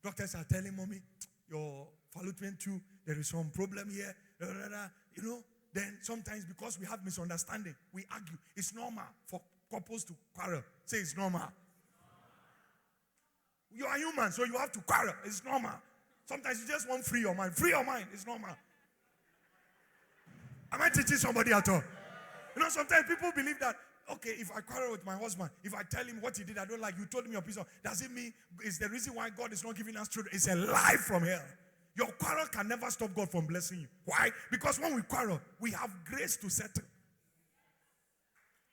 Doctors are telling mommy, your fallopian tube, there is some problem here. You know, then sometimes because we have misunderstanding, we argue. It's normal for couples to quarrel. Say it's normal. You are human, so you have to quarrel. It's normal. Sometimes you just want free your mind. Free your mind. It's normal. Am I teaching somebody at all? You know, sometimes people believe that, okay, if I quarrel with my husband, if I tell him what he did, I don't like, you told me your piece of, does it mean it's the reason why God is not giving us children? It's a lie from hell. Your quarrel can never stop God from blessing you. Why? Because when we quarrel, we have grace to settle.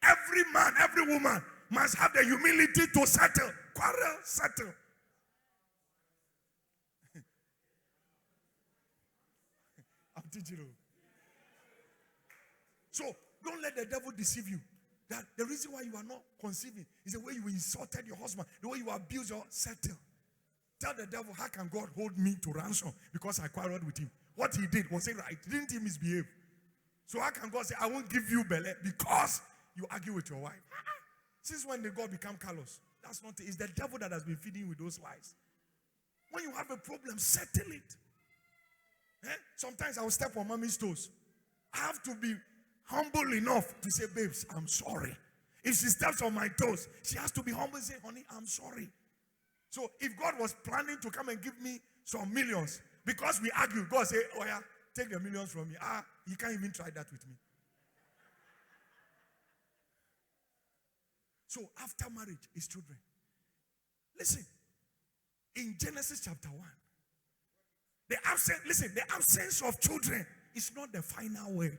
Every man, every woman must have the humility to settle. Quarrel, settle. I'm teaching you. So, don't let the devil deceive you. That the reason why you are not conceiving is the way you insulted your husband, the way you abused your settle. Tell the devil, how can God hold me to ransom because I quarreled with him? What he did was it right. Didn't he misbehave? So how can God say, I won't give you belly because you argue with your wife? Since when did God become callous? That's not it. It's the devil that has been feeding you with those lies. When you have a problem, settle it. Sometimes I will step on mommy's toes. I have to be humble enough to say, babes, I'm sorry. If she steps on my toes, she has to be humble and say, honey, I'm sorry. So if God was planning to come and give me some millions, because we argue, God say, oh yeah, take the millions from me. You can't even try that with me. So after marriage is children. Listen, in Genesis chapter 1, the absence of children is not the final word.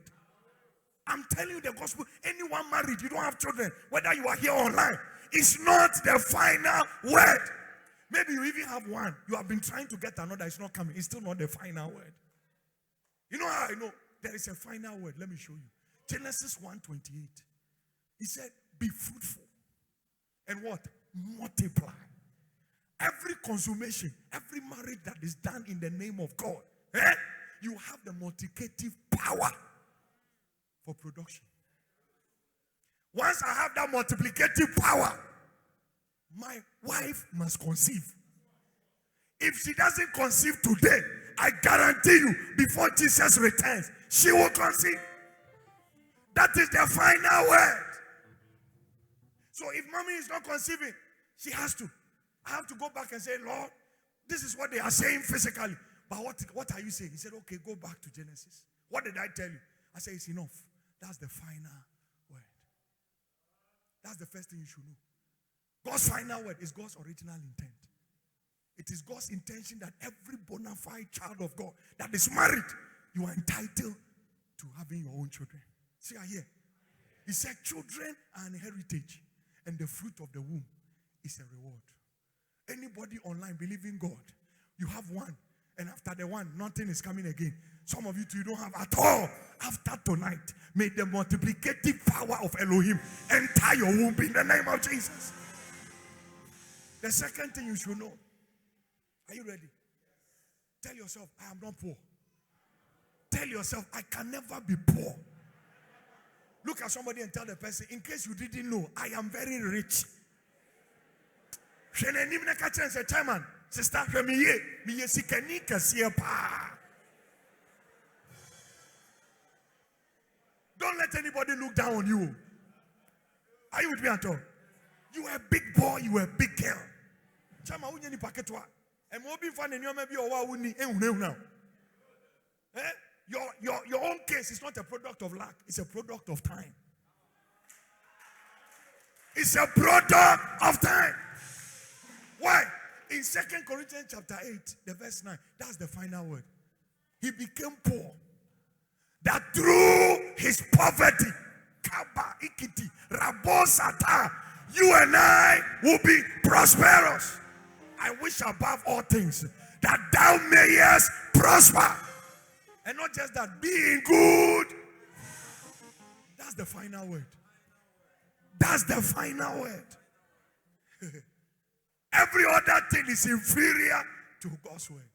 I'm telling you the gospel. Anyone married, you don't have children, whether you are here or online, it's not the final word. Maybe you even have one. You have been trying to get another. It's not coming. It's still not the final word. You know how I know? There is a final word. Let me show you. Genesis 1:28. He said, be fruitful. And what? Multiply. Every consummation, every marriage that is done in the name of God, you have the multiplicative power for production. Once I have that multiplicative power, my wife must conceive. If she doesn't conceive today, I guarantee you, before Jesus returns, she will conceive. That is the final word. So if mommy is not conceiving, she has to. I have to go back and say, Lord, this is what they are saying physically. But what are you saying? He said, okay, go back to Genesis. What did I tell you? I said, it's enough. That's the final word. That's the first thing you should know. God's final word is God's original intent. It is God's intention that every bona fide child of God that is married, you are entitled to having your own children. See, I hear. He said, children are an heritage, and the fruit of the womb is a reward. Anybody online believing God, you have one, and after the one, nothing is coming again. Some of you too, you don't have at all. After tonight, may the multiplicative power of Elohim enter your womb in the name of Jesus. The second thing you should know. Are you ready? Tell yourself, I am not poor. Tell yourself, I can never be poor. Look at somebody and tell the person, in case you didn't know, I am very rich. Chairman, sister, don't let anybody look down on you. Are you with me at all? You are a big boy, you are a big girl. Your own case is not a product of luck, it's a product of time. It's a product of time. Why? In 2 Corinthians chapter 8, the verse 9, that's the final word. He became poor, that through his poverty, Kaba, Ikiti, Rabosata, you and I will be prosperous. I wish above all things that thou mayest prosper. And not just that, being good. That's the final word. That's the final word. Every other thing is inferior to God's word.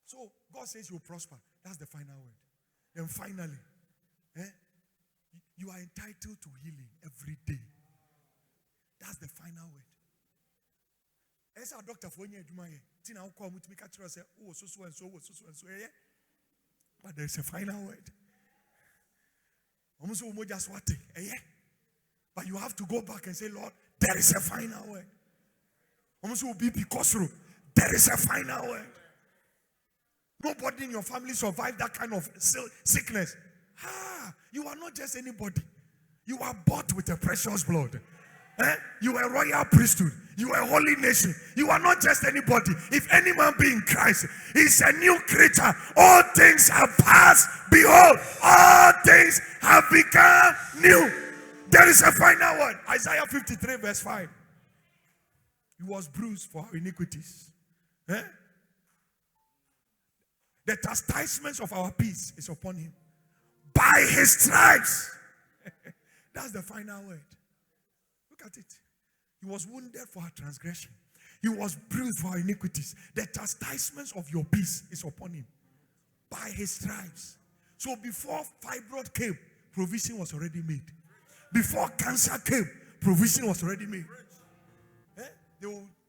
So God says you'll prosper. That's the final word. Then finally, you are entitled to healing every day. That's the final word. As a doctor for you, Tina will come with me, catch us, oh, so and so, but there's a final word. But you have to go back and say, Lord, there is a final word. There is a final word. Nobody in your family survived that kind of sickness. You are not just anybody. You are bought with a precious blood. You are a royal priesthood. You are a holy nation. You are not just anybody. If any man be in Christ, he's a new creature. All things have passed. Behold, all things have become new. There is a final word. Isaiah 53 verse 5. He was bruised for our iniquities. The chastisements of our peace is upon him. By his stripes. That's the final word. Look at it. He was wounded for our transgression. He was bruised for our iniquities. The chastisements of your peace is upon him. By his stripes. So before fibroid came, provision was already made. Before cancer came, provision was already made. Eh?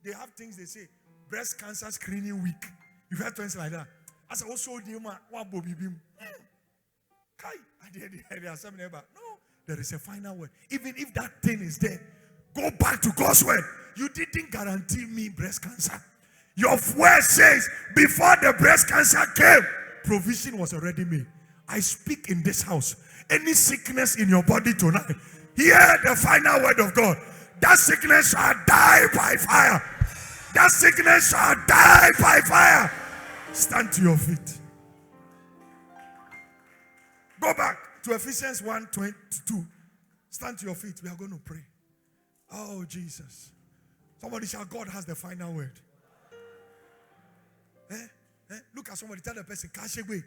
They have things they say, breast cancer screening week. You heard things like that. As I also did my Bobby Bim. No, there is a final word. Even if that thing is there, go back to God's word. You didn't guarantee me breast cancer. Your word says, before the breast cancer came, provision was already made. I speak in this house. Any sickness in your body tonight, hear the final word of God. That sickness shall die by fire. That sickness shall die by fire. Stand to your feet. Go back to Ephesians 1:22. Stand to your feet. We are going to pray. Oh, Jesus. Somebody shout, God has the final word. Look at somebody. Tell the person, Kashegwe.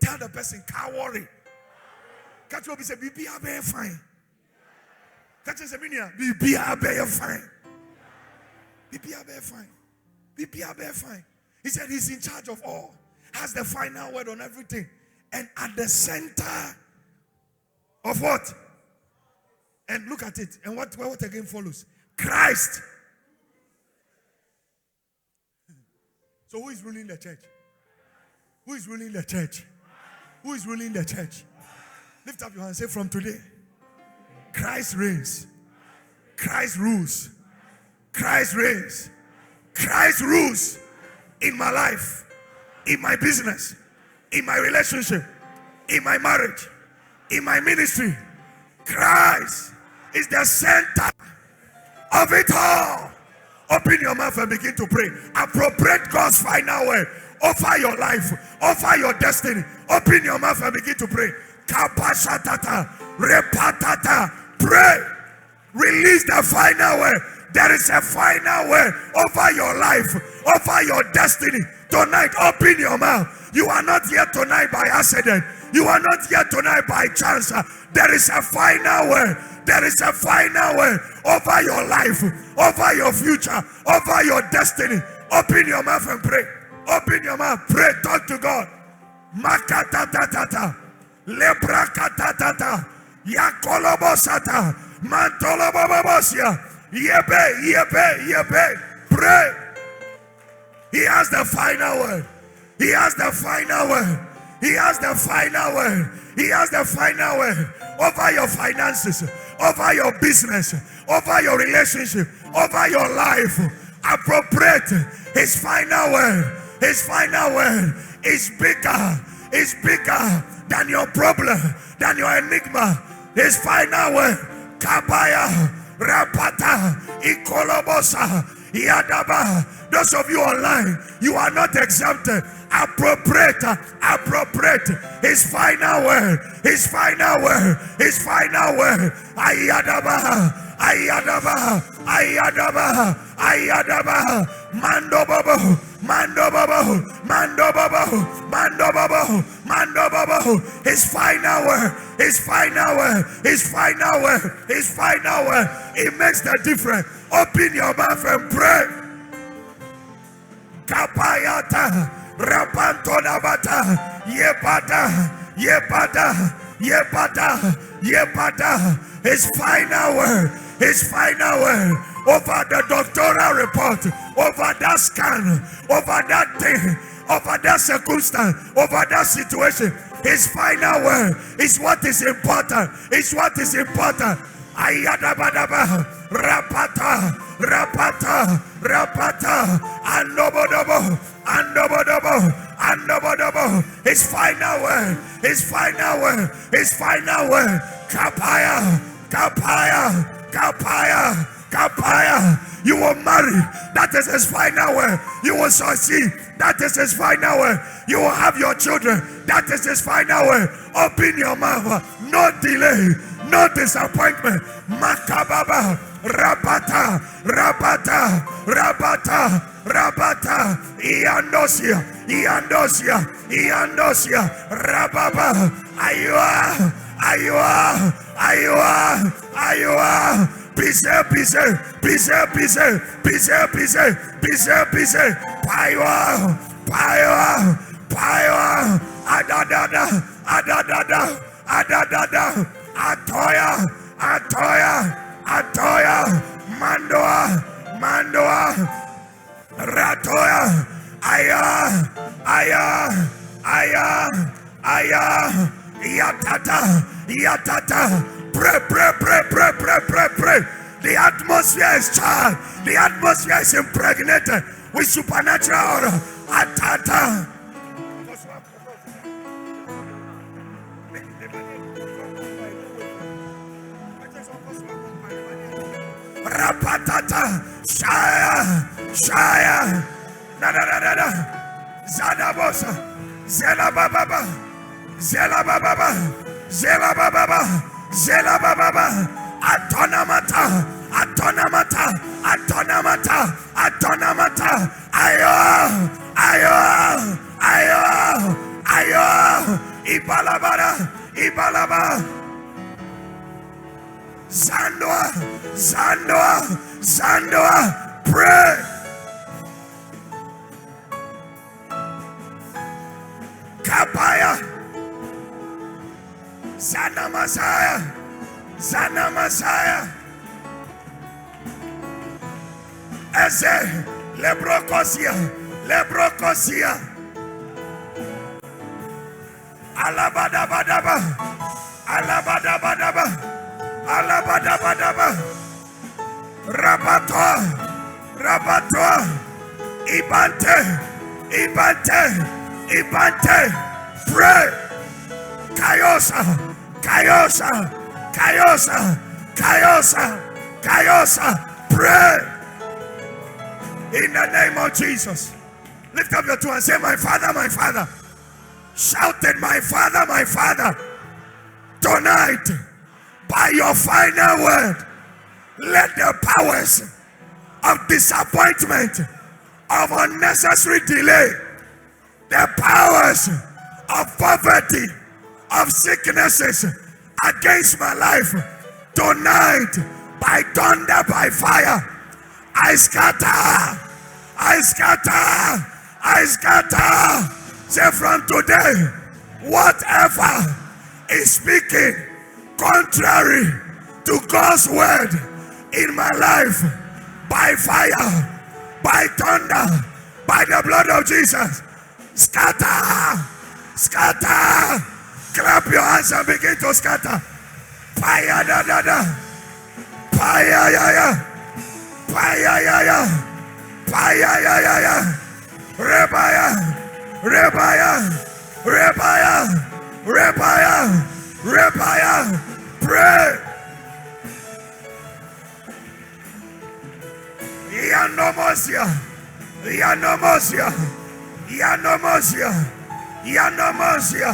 Tell the person, can't worry. Catch up, say, be fine. Catch up, say, be fine. Be fine. He said he's in charge of all. Has the final word on everything. And at the center of what? And look at it. And what again follows? Christ. So who is ruling the church? Who is ruling the church? Who is ruling the church? Lift up your hand and say, from today, Christ reigns. Christ rules. Christ reigns. Christ rules in my life, in my business, in my relationship, in my marriage, in my ministry. Christ is the center of it all. Open your mouth and begin to pray. Appropriate God's final word over your life, over your destiny. Open your mouth and begin to pray. Kapashatata, repatata. Pray. Release the final word. There is a final word over your life, over your destiny. Tonight, open your mouth. You are not here tonight by accident. You are not here tonight by chance. There is a final word. There is a final word over your life, over your future, over your destiny. Open your mouth and pray. Open your mouth. Pray. Talk to God. Makatatata. Lebrakatatata. Yakolobosata. Mantolobobosia. Yebe. Pray. He has the final word. He has the final word. He has the final word. He has the final word over your finances, over your business, over your relationship, over your life. Appropriate his final word. His final word is bigger. Is bigger than your problem, than your enigma. His final word. Kabaya, Rapata, Ikolobosa, Yadaba. Those of you online, you are not exempted. Appropriate his final word, his final word, his final word. Ayadaba, Mando Babo, his final word, his final word, his final word, his final word. It makes the difference. Open your mouth and pray. Kapayata, Rapantonabata, Yepata, his final word over the doctoral report, over that scan, over that thing, over that circumstance, over that situation. His final word is what is important. It's what is important. Ayadabadaba, Rapata, Andobodobo. His final word. Kapaya. You will marry. That is his final word. You will succeed. That is his final word. You will have your children. That is his final word. Open your mouth. No delay. No disappointment. Makababa. Rabata. Iandosia. Rababa. Ayua. Pise. Paiwa. Adadada. Atoya, Atoya, Mandoa, Mandoa, Ratoya, Aya, Aya, Aya, Aya, Yatata, Yatata. Pray, pray, pray, pray, pray, pray, pray. The atmosphere is charged. The atmosphere is impregnated with supernatural order. Atata. Rapatata. Shaya. Shaya. Da da da da da. Zadabosa. Zela bababa. Zela bababa. Zela bababa. Zela bababa. Atonamata. Atonamata. Atonamata. Atonamata. Ayo. Ayo. Ayo. Ayo. Ibalabara. Ibalaba. Zandoa. Zandoa. Zandoa. Pray. Kapaya. Zana Messiah. Zana Messiah. Eze. Lebrokosia. Lebrokosia. Alabadabadaba. Alabadabadaba. Alabadabadaba. Rabatoa. Rabatoa. Ibante. Ibante. Ibante. Pray. Kayosa. Kayosa. Kayosa. Kayosa. Kayosa. Pray. In the name of Jesus. Lift up your two and say, my Father, my Father. Shouted, my Father, my Father. Tonight, by your final word, let the powers of disappointment, of unnecessary delay, the powers of poverty, of sicknesses against my life, tonight, by thunder, by fire, I scatter, I scatter, I scatter. Say from today, whatever is speaking contrary to God's word in my life, by fire, by thunder, by the blood of Jesus, scatter, scatter. Clap your hands and begin to scatter. Fire, da da da. Fire, ya ya. Fire, ya ya. Fire, ya ya ya. Rebaya, rebaya, rebaya, rebaya, rebaya. Pray. Yanomosia, Yanomosia, Yanomosia, Yanomosia,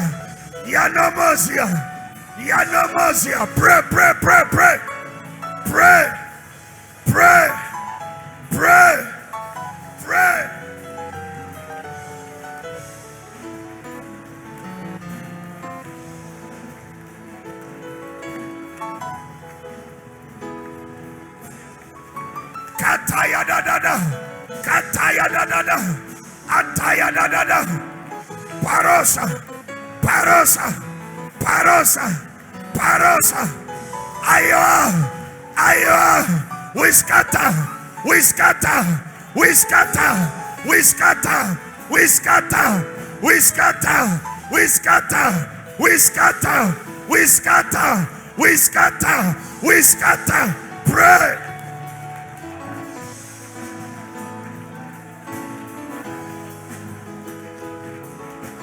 Yanomosia, Yanomosia. Pray, pray, pray, pray, pray, pray, pray, pray. Kataya da da da, Kataya da da da, Ataya da da da, Parosa, Parosa, Parosa, Parosa, Ayo, Ayo, we scatter, we scatter, we scatter, we scatter, we scatter, we scatter, we scatter, we scatter, we scatter, we scatter, we scatter, pray.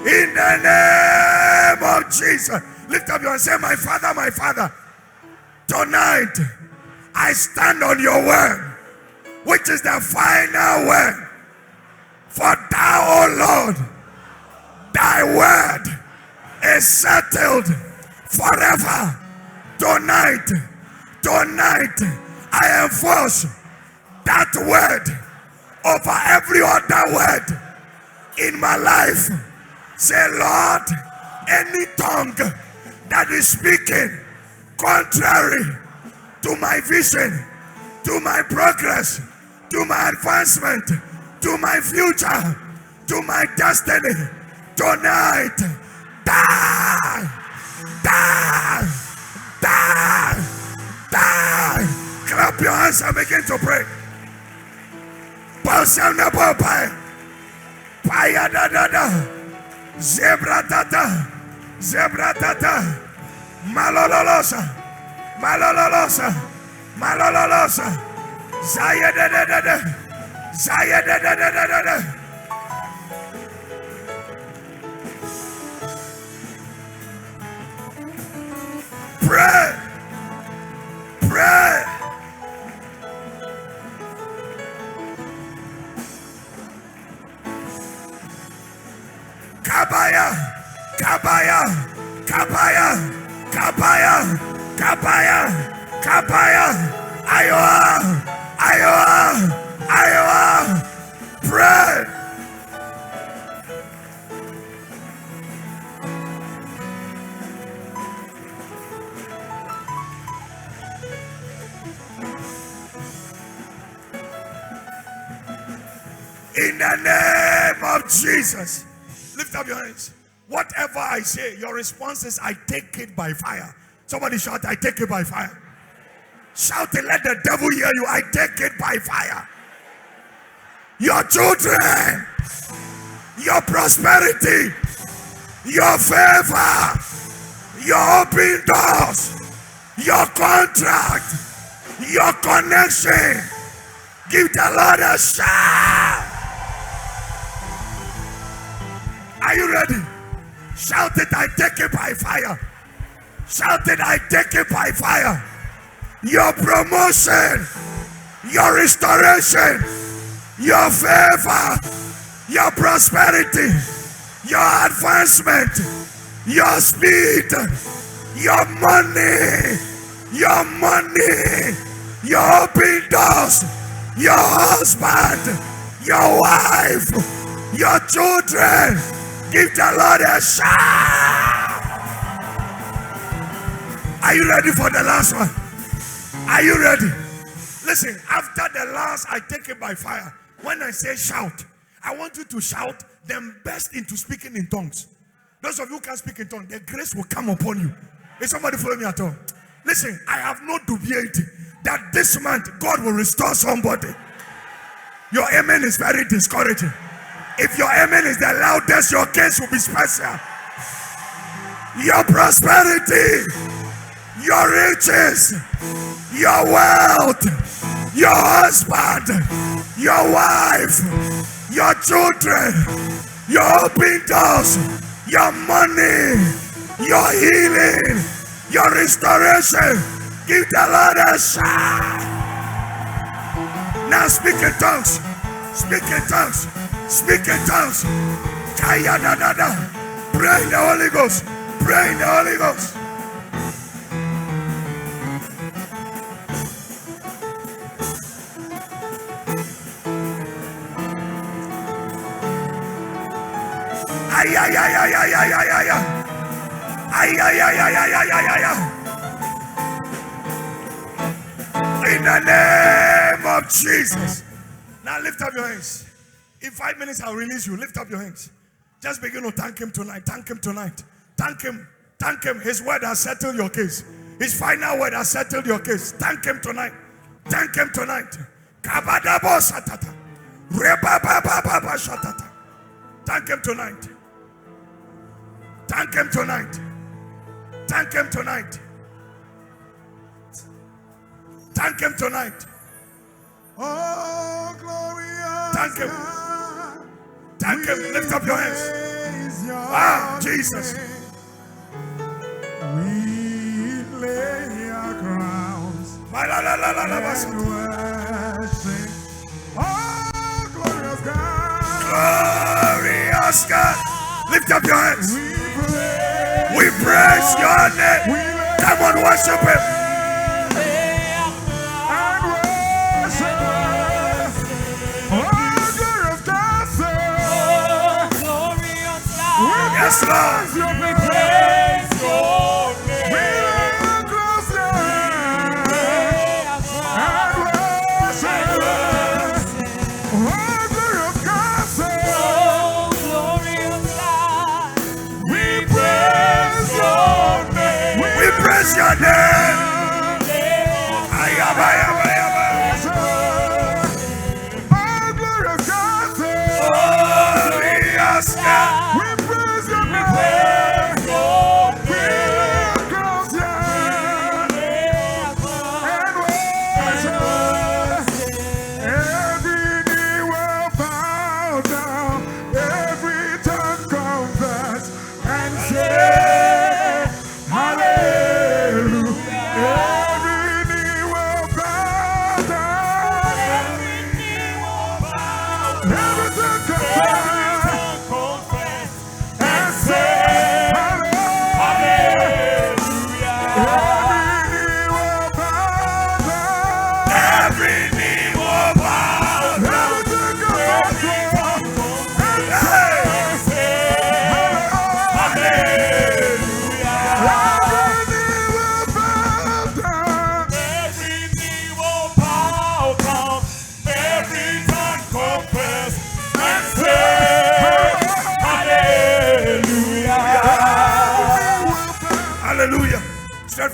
In the name of Jesus, lift up your hand and say, my Father, my Father, tonight I stand on your word, which is the final word. For thou, O Lord, thy word is settled forever. Tonight, tonight, I enforce that word over every other word in my life. Say, Lord, any tongue that is speaking contrary to my vision, to my progress, to my advancement, to my future, to my destiny, tonight, die, die, die, up your hands and begin to pray. Paya da da da, zebra tata, zebra tata, malololosa, malololosa, malololosa, zaya da da da da, zaya da da da da da. Pray, pray. Kabaya, kabaya, kabaya, kabaya, kabaya, kabaya, Iowa, Iowa, Iowa, pray. In the name of Jesus. Lift up your hands. Whatever I say, your response is, I take it by fire. Somebody shout, I take it by fire. Shout it, let the devil hear you. I take it by fire. Your children, your prosperity, your favor, your open doors, your contract, your connection. Give the Lord a shout. Are you ready? Shout it, I take it by fire. Shout it, I take it by fire. Your promotion, your restoration, your favor, your prosperity, your advancement, your speed, your money, your open doors, your husband, your wife, your children. Give the Lord a shout. Are you ready for the last one? Are you ready? Listen, after the last, I take it by fire. When I say shout, I want you to shout, then burst into speaking in tongues. Those of you who can speak in tongues, the grace will come upon you. Is somebody following me at all? Listen, I have no dubiety that this month God will restore somebody. Your amen is very discouraging. If your amen is the loudest, your case will be special. Your prosperity, your riches, your wealth, your husband, your wife, your children, your open doors, your money, your healing, your restoration. Give the Lord a shout. Now speak in tongues. Speak in tongues. Speak in tongues. Kaya da da da. Pray in the Holy Ghost. Pray in the Holy Ghost. Ay ay ay ay ay ay ay ay. Ay ay ay ay ay ay ay ay. In the name of Jesus. Now lift up your hands. In 5 minutes, I'll release you. Lift up your hands. Just begin to thank him tonight. Thank him tonight. Thank him. Thank him. His word has settled your case. His final word has settled your case. Thank him tonight. Thank him tonight. Kabadabo satata. Rebabababa shatata. Thank him tonight. Thank him tonight. Thank him tonight. Thank him tonight. Oh, glorious. Thank him. Thank him. Lift up your hands. Ah, Jesus. We lay our crowns and worship. Oh, glorious God. Glorious God. Lift up your hands. We praise your name. Come on, worship him. Yes, Lord. We praise your name. We close your and worship. Oh, glorious God, glorious God. We praise your name. We praise your name. Ayaba, ayaba, ayaba.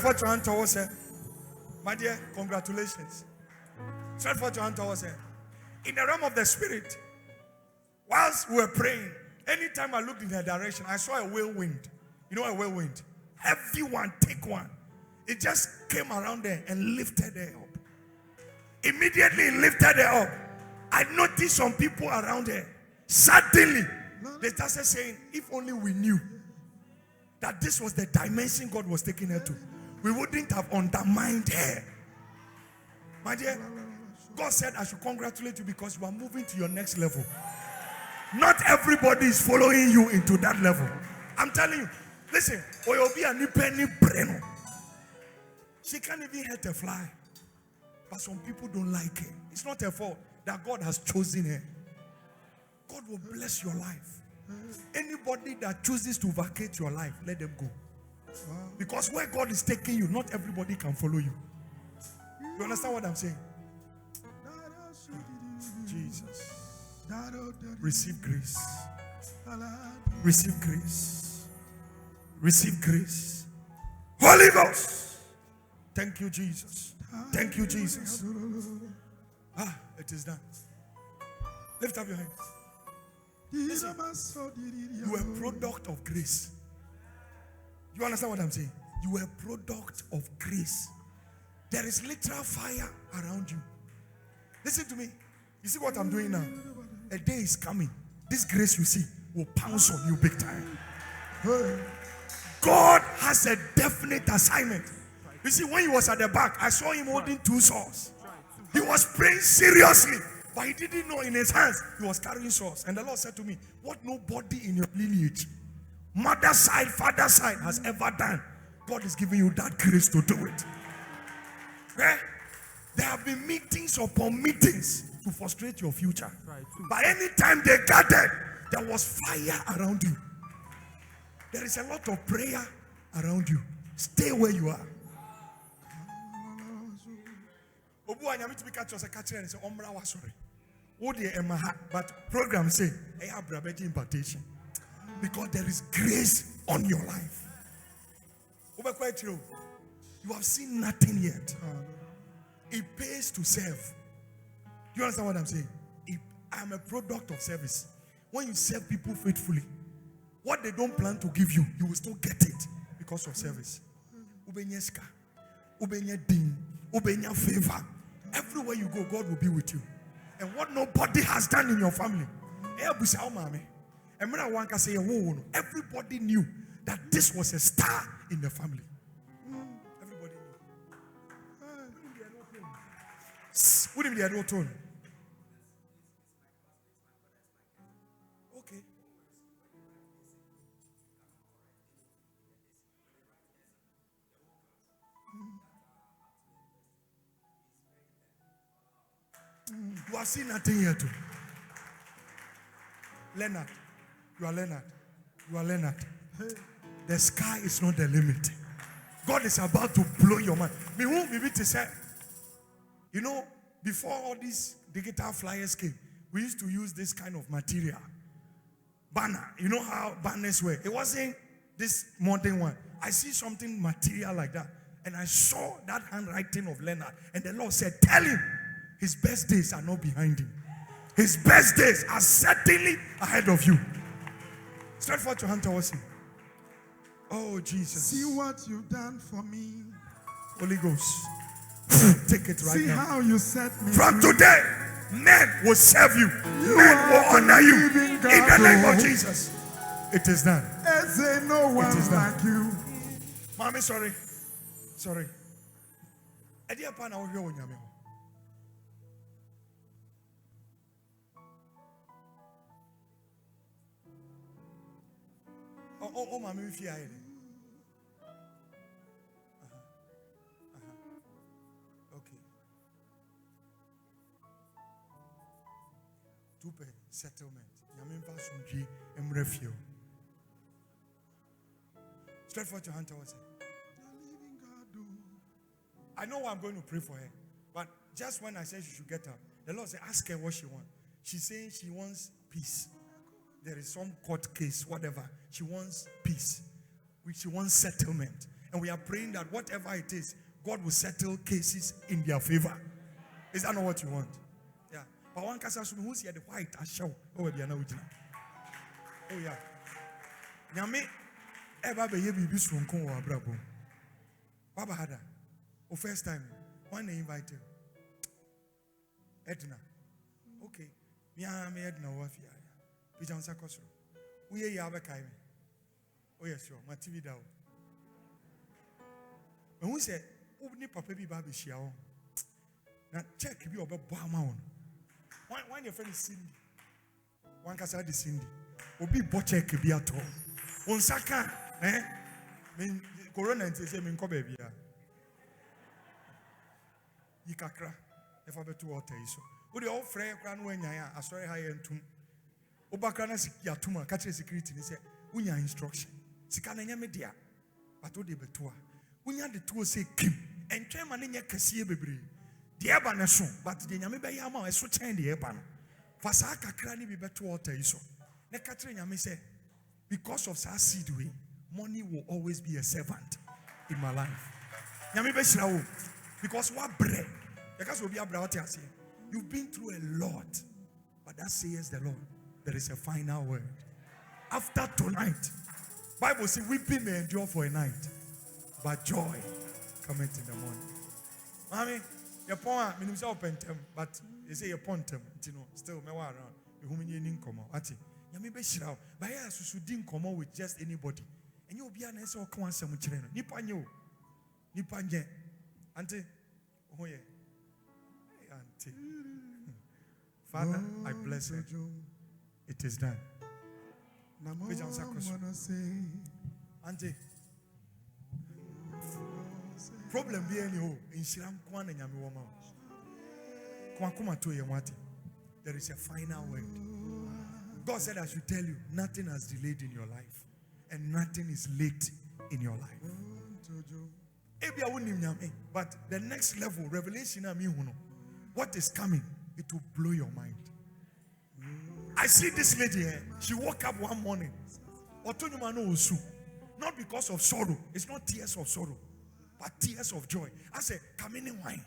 forth your hand towards her. My dear, congratulations. Stretch forth your hand towards her. In the realm of the spirit, whilst we were praying, anytime I looked in her direction, I saw a whirlwind. You know a whirlwind? Heavy one, thick one. It just came around there and lifted her up. Immediately it lifted her up. I noticed some people around her. Suddenly, they started saying, if only we knew that this was the dimension God was taking her to, we wouldn't have undermined her. My dear, God said I should congratulate you because you are moving to your next level. Not everybody is following you into that level. I'm telling you, listen, she can't even hurt a fly. But some people don't like her. It's not her fault that God has chosen her. God will bless your life. Anybody that chooses to vacate your life, let them go. Because where God is taking you, not everybody can follow you. You understand what I'm saying? Jesus. Receive grace. Receive grace. Receive grace. Holy Ghost. Thank you, Jesus. Thank you, Jesus. It is done. Lift up your hands. Listen, you are a product of grace. You understand what I'm saying? You are a product of grace. There is literal fire around you. Listen to me. You see what I'm doing now? A day is coming. This grace you see will pounce on you big time. God has a definite assignment. You see, when he was at the back, I saw him holding 2 swords. He was praying seriously, but he didn't know in his hands he was carrying swords. And the Lord said to me, what nobody in your lineage, mother side, father side, has ever done, God is giving you that grace to do it. Okay? There have been meetings upon meetings to frustrate your future. But anytime they gathered, there was fire around you. There is a lot of prayer around you. Stay where you are. But program say impartation because there is grace on your life. You have seen nothing yet. It pays to serve. You understand what I'm saying? I'm a product of service. When you serve people faithfully, what they don't plan to give you, you will still get it because of service. Ubenyeska, ubenya ding, ubenya favor. Everywhere you go, God will be with you. And what nobody has done in your family. Everybody knew that this was a star in the family. Everybody knew. What if they had no tone? Okay. You are seeing nothing here too. Leonard. You are Leonard. You are Leonard. The sky is not the limit. God is about to blow your mind. You know, before all these digital flyers came, we used to use this kind of material. Banner. You know how banners were? It wasn't this modern one. I see something material like that. And I saw that handwriting of Leonard. And the Lord said, tell him his best days are not behind him. His best days are certainly ahead of you. Stretch forth your hand towards him. Oh, Jesus. See what you've done for me. Holy Ghost. Take it right See now. See how you set me from free. Today, men will serve you. Men will honor you. In the name of Jesus. It is done. No one like you. Mommy, sorry. Sorry. Oh, mommy, if you are okay. 2 settlement. Stretch forth your hand towards her. I know I'm going to pray for her, but just when I said she should get up, the Lord said, ask her what she wants. She's saying she wants peace. There is some court case, whatever. She wants peace. She wants settlement. And we are praying that whatever it is, God will settle cases in their favor. Is that not what you want? Yeah. But one case who's here the white I show. Oh, yeah. Nyame ever be here be soon come or brabo. Baba Hada. Oh, first time. When they invite you. Edna. Okay. Me Edna wafia. Pijan Sakoso. We are Yabakaime. Oh, yes, sure. My TV down. And who said, "Oh, ni papa bi baby shiao." Now check bi oba boama on. When your friend is Cindy, one can say the Cindy. Obi bo check bi ato. On saka, mean corona and say mean ko baby ya. Yikakra. If I be to water iso. O de all frɛ kra no anya ya asɔre ha yɛ ntum. Obakra na ya tuma ka kyerɛ security ni sɛ unya instruction. Sika na nya media. But o de beto a. Unya de to say kim. Entwe ma ne nya kɛseɛ bebree. The eba na so, but the nyame be ya ma eso chen the eba no. For sa kakra ni bi beto water iso. Ne ka kyerɛ nyame sɛ because of sa seed way, money will always be a servant in my life. Nyame be shira wo because what bread. Because we be abra what you say. You've been through a lot, but that says the Lord. There is a final word. After tonight, Bible says weeping may endure for a night, but joy cometh in the morning. Mommy, your point, I mean, open them, but you say your point, you know, still me wa around. You whom you didn't come out. Ati, yami be shira. But yeah, so didn't come out with just anybody. And you be an answer or come answer much. Nipa nye, auntie, oh yeah, auntie. Father, I bless her. It is done. Auntie. Problem be any ho in Shiram Kwan and Yami Woma. Kwakuma to Yamati. There is a final word. God said, I should tell you, nothing has delayed in your life, and nothing is late in your life. But the next level, revelation, what is coming, it will blow your mind. I see this lady here. She woke up one morning. Not because of sorrow. It's not tears of sorrow, but tears of joy. I said, come in and wine.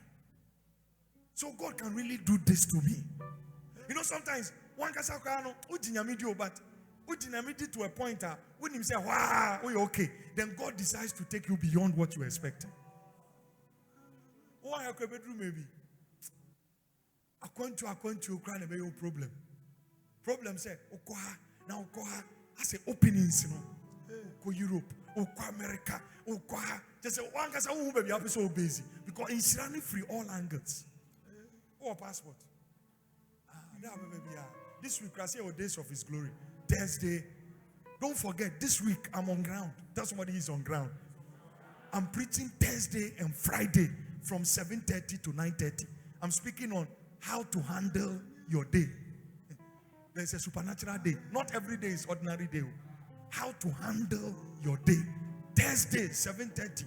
So God can really do this to me. You know, sometimes one can say, but to a point when him say, wow, oh, you're okay. Then God decides to take you beyond what you expected. Why a bedroom maybe? I want to cry about your problem. Problem say, Okoha, now Okoha, I say openings, you know. Oko Europe, Oko America, Okoha. Just say, one can say, oh, baby, I'll be so busy. Because it's running free all angles. Oh, passport. This week, I say, oh, days of his glory. Thursday. Don't forget, this week, I'm on ground. Tell somebody he's on ground. I'm preaching Thursday and Friday from 7:30 to 9:30. I'm speaking on how to handle your day. There's a supernatural day. Not every day is ordinary day. How to handle your day. Thursday, 7:30.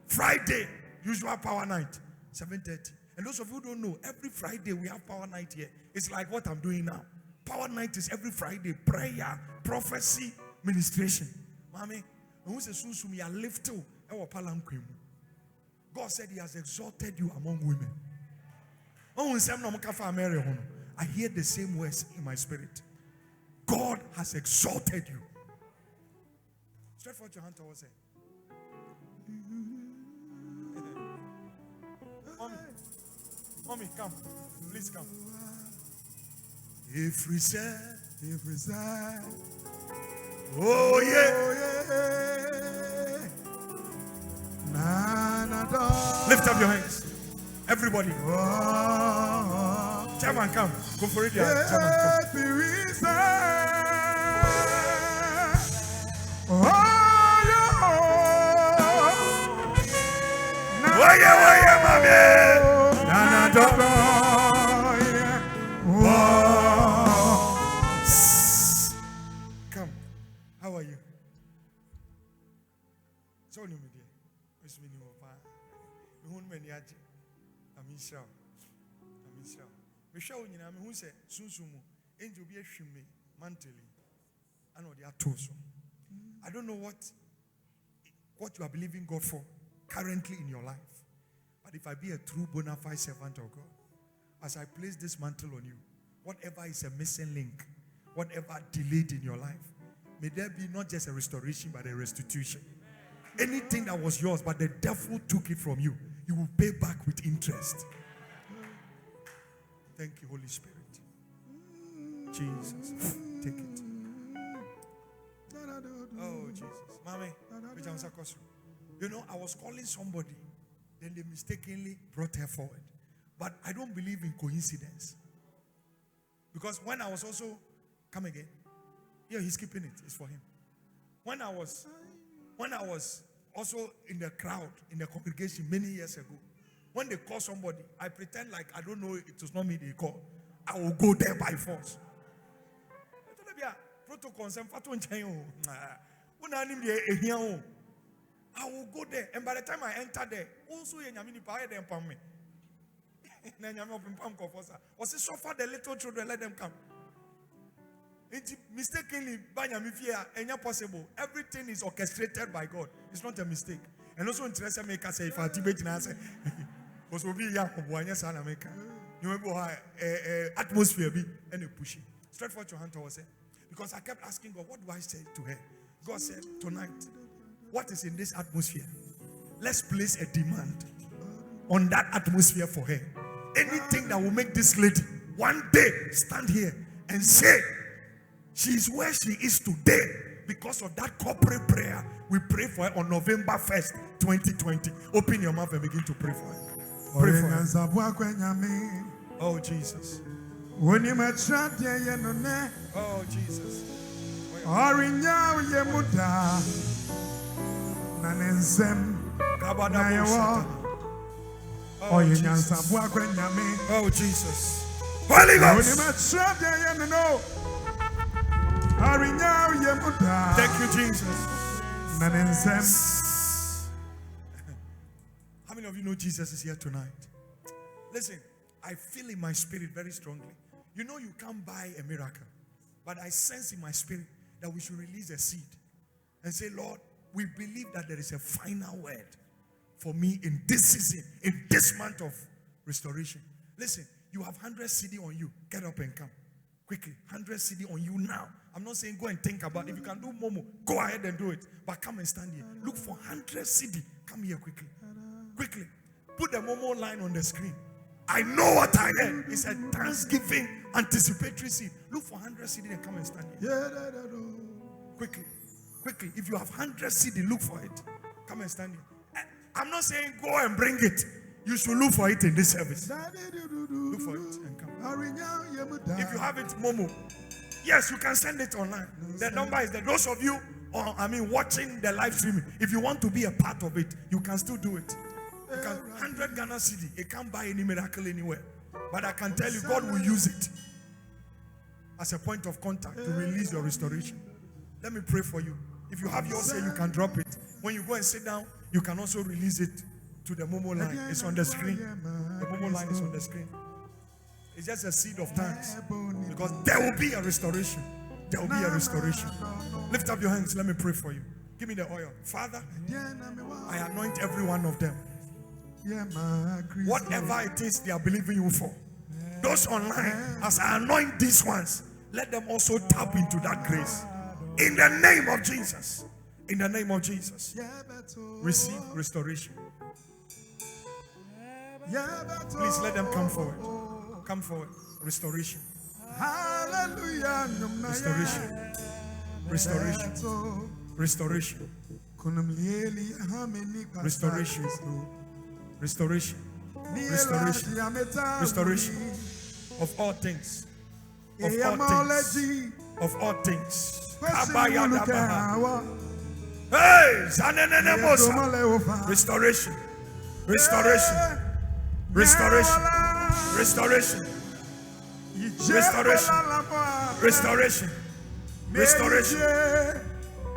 Friday, usual power night, 7:30. And those of you who don't know, every Friday we have power night here. It's like what I'm doing now. Power night is every Friday. Prayer, prophecy, ministration. Mommy, who says soon we are lifted our palanquin. God said he has exalted you among women. I hear the same words in my spirit. God has exalted you. Stretch forth your hand towards her. Mommy, come. Please come. If we said, oh yeah. Lift up your hands. Everybody. Chairman, come. Go for it. Yeah. Chairman, come. How are you? So new media. It's me new. I'm Israel. We show you now who said Sunsumu angel be a shimmy mentally. I know they are toes. I don't know what what you are believing God for currently in your life. But if I be a true bona fide servant of God, as I place this mantle on you, whatever is a missing link, whatever delayed in your life, may there be not just a restoration, but a restitution. Anything that was yours, but the devil took it from you, you will pay back with interest. Thank you, Holy Spirit. Jesus, take it. Oh, Jesus. Mommy, you know, I was calling somebody, then they mistakenly brought her forward. But I don't believe in coincidence. Because when I was also, come again. Yeah, he's keeping it. It's for him. When I was also in the crowd, in the congregation many years ago, when they call somebody, I pretend like I don't know it was not me they call. I will go there by force. I will go there, and by the time I enter there, also was it so far the little children let them come? Mistakenly, possible. Everything is orchestrated by God. It's not a mistake. And also, interest maker say if I debate and answer, was will be young America. You remember atmosphere be and you push it. Straight forward your hand towards her. Because I kept asking God, what do I say to her? God said, tonight, what is in this atmosphere? Let's place a demand on that atmosphere for her. Anything that will make this lady one day stand here and say she is where she is today because of that corporate prayer we pray for her on November 1st, 2020. Open your mouth and begin to pray for her. Pray for her. Oh, Jesus. Oh, Jesus. Oh, Jesus. Oh, Jesus. Holy Ghost. Thank you, Jesus. How many of you know Jesus is here tonight? Listen, I feel in my spirit very strongly. You know you can't buy a miracle, but I sense in my spirit that we should release a seed and say, Lord, we believe that there is a final word for me in this season, in this month of restoration. Listen, you have 100 CD on you. Get up and come. Quickly, 100 CD on you now. I'm not saying go and think about it. If you can do Momo, go ahead and do it. But come and stand here. Look for 100 CD. Come here quickly. Quickly. Put the Momo line on the screen. I know what I heard. It's a Thanksgiving anticipatory seed. Look for 100 CD and come and stand here. Quickly. Quickly. If you have 100 CD, look for it. Come and stand here. I'm not saying go and bring it. You should look for it in this service. Look for it and come. If you have it, Momo, yes, you can send it online. The number is there. Those of you, watching the live streaming, if you want to be a part of it, you can still do it. You can 100 Ghana CD. You can't buy any miracle anywhere. But I can tell you, God will use it as a point of contact to release your restoration. Let me pray for you. If you have yours here, you can drop it. When you go and sit down, you can also release it to the Momo line. It's on the screen. The Momo line is on the screen. It's just a seed of thanks. Because there will be a restoration. There will be a restoration. Lift up your hands. Let me pray for you. Give me the oil. Father, I anoint every one of them. Whatever it is they are believing you for. Those online, as I anoint these ones, let them also tap into that grace. In the name of Jesus. In the name of Jesus. Receive restoration. Please let them come forward. Come forward. Restoration. Hallelujah. Restoration. Restoration. Restoration. Restoration. Restoration. Restoration. Restoration. Of all things. Of all things. Of all things. Hey, restoration. Restoration. Restoration. Restoration. Restoration. Restoration. Restoration.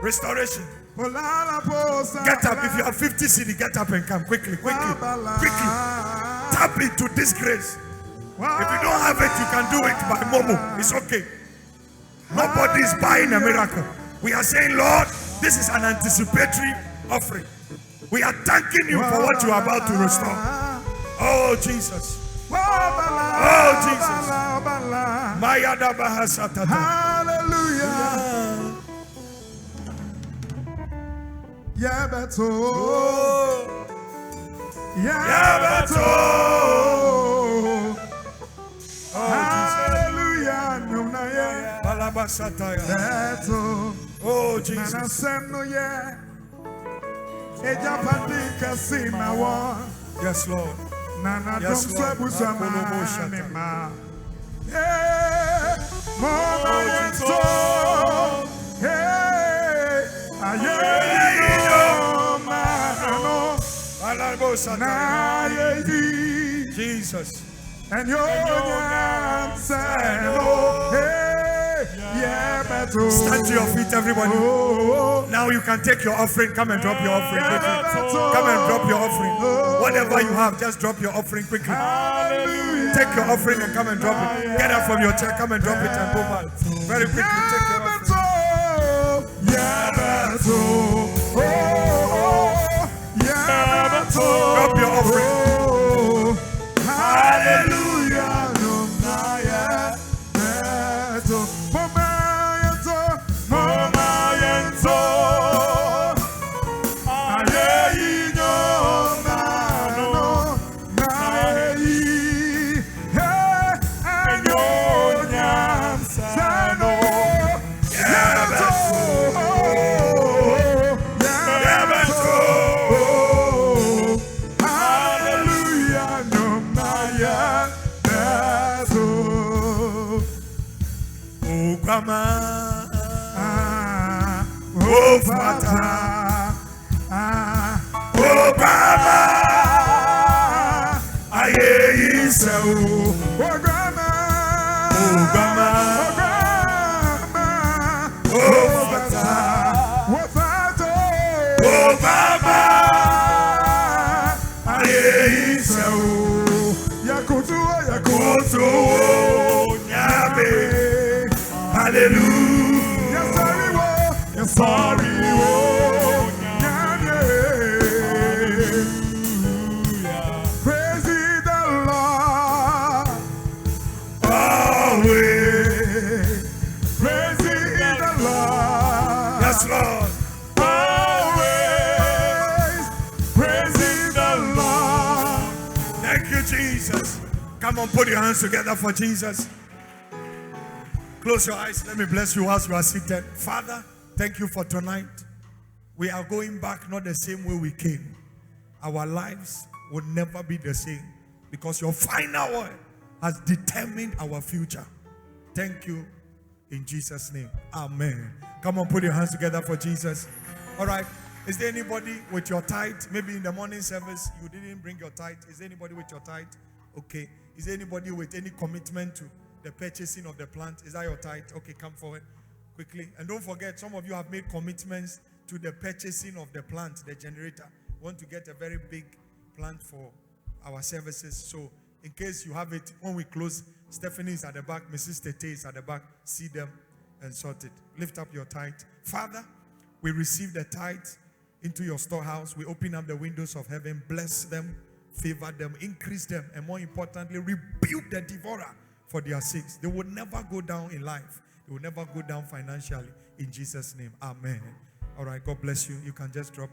Restoration. Get up. If you have 50 CD, get up and come quickly, quickly, quickly. Tap into this grace. If you don't have it, you can do it by Momo. It's okay. Nobody is buying a miracle. We are saying, Lord, this is an anticipatory offering. We are thanking you for what you are about to restore. Oh, Jesus. Oh, Jesus. Mayada bahasatata. Hallelujah. Yabato. Yabato. Hallelujah. Balabasataya. Yabato. Oh, Jesus. Yes, Lord. Yes, Lord. Jesus. And your Stand to your feet, everybody. Now you can take your offering. Come and drop your offering quickly. Come and drop your offering. Whatever you have, just drop your offering quickly. Take your offering and come and drop it. Get up from your chair. Come and drop it and go back. Very quickly, take your offering. Drop your offering. Hallelujah. Come on, put your hands together for Jesus. Close your eyes. Let me bless you as you are seated. Father, thank you for tonight. We are going back not the same way we came. Our lives will never be the same because your final word has determined our future. Thank you in Jesus' name. Amen. Come on, put your hands together for Jesus. All right. Is there anybody with your tithe? Maybe in the morning service you didn't bring your tithe. Is there anybody with your tithe? Okay. Is there anybody with any commitment to the purchasing of the plant? Is that your tithe? Okay, come forward quickly. And don't forget, some of you have made commitments to the purchasing of the plant, the generator. We want to get a very big plant for our services. So in case you have it, when we close, Stephanie is at the back, Mrs. Tete is at the back. See them and sort it. Lift up your tithe. Father, we receive the tithe into your storehouse. We open up the windows of heaven. Bless them, favor them, increase them, and more importantly, rebuke the devourer for their sakes. They will never go down in life. They will never go down financially. In Jesus' name, amen. All right, God bless you. You can just drop